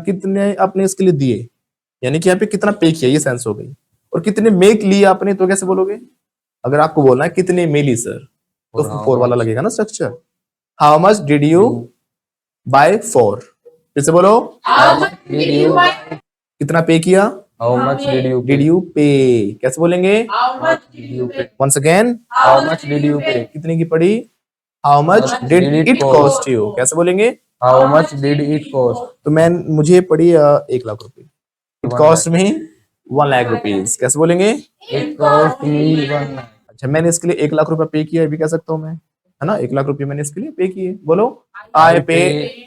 Speaker 1: कितने आपने इसके लिए दिए, यानी कि यहाँ पे कितना पे किया, ये सेंस हो गई. और कितने मेक लिए आपने, तो कैसे बोलोगे. अगर आपको बोलना है कितने में ली सर, तो
Speaker 5: और how
Speaker 1: 4 वाला लगेगा ना structure. How much did you buy 4. फिर से बोलो.
Speaker 2: How much did you buy?
Speaker 1: कितना पे किया.
Speaker 5: How much did you
Speaker 1: did
Speaker 5: pay?
Speaker 1: You pay. कैसे बोलेंगे.
Speaker 2: How much did you pay?
Speaker 1: वंस again.
Speaker 5: How much did you pay?
Speaker 1: कितने की पड़ी. How much did it cost you. कैसे बोलेंगे.
Speaker 5: How much did it cost?
Speaker 1: तो मैं मुझे पड़ी 1 लाख रुपए. It cost me 1 lakh rupees. कैसे बोलेंगे.
Speaker 5: It cost me 1 lakh.
Speaker 1: अच्छा मैंने इसके लिए 1 लाख रुपए पे किया, ये भी कह सकता हूँ मैं, है ना. 1 लाख रुपए मैंने इसके लिए पे किए. बोलो. आई पे.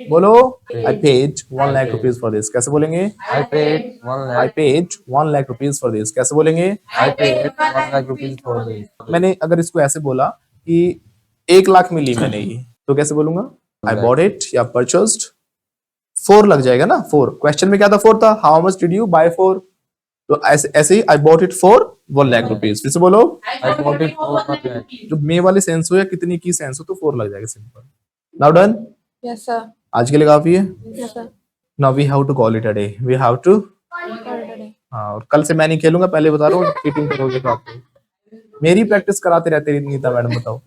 Speaker 1: बोलो. I paid 1 lakh rupees for this. कैसे बोलेंगे.
Speaker 5: I paid 1
Speaker 1: I
Speaker 5: lakh.
Speaker 1: Paid 1 lakh rupees for this. कैसे बोलेंगे.
Speaker 5: I paid 1 lakh rupees for this.
Speaker 1: मैंने अगर इसको ऐसे बोला कि 1 लाख में ली मैंने ये, तो कैसे बोलूंगा. आई बॉट इट या परचेस्ड. 4 लग जाएगा ना. 4 क्वेश्चन में क्या था. 4 था. How much did you buy 4. तो ऐसे ही I bought it for 1 lakh rupees. फिर से बोलो.
Speaker 5: I bought it for 1 lakh.
Speaker 1: जो मे वाले सेंस हो या कितनी की सेंस हो तो 4 लग जाएगा. Simple. Now done.
Speaker 3: Yes, sir.
Speaker 1: आज के लिए काफी है.
Speaker 3: Yes, sir.
Speaker 1: Now we have to call it a day. We have to हाँ, और कल से मैं नहीं खेलूंगा, पहले बता रहा हूँ, चीटिंग करोगे तो आपको मेरी प्रैक्टिस कराते रहते नीता मैडम, बताओ।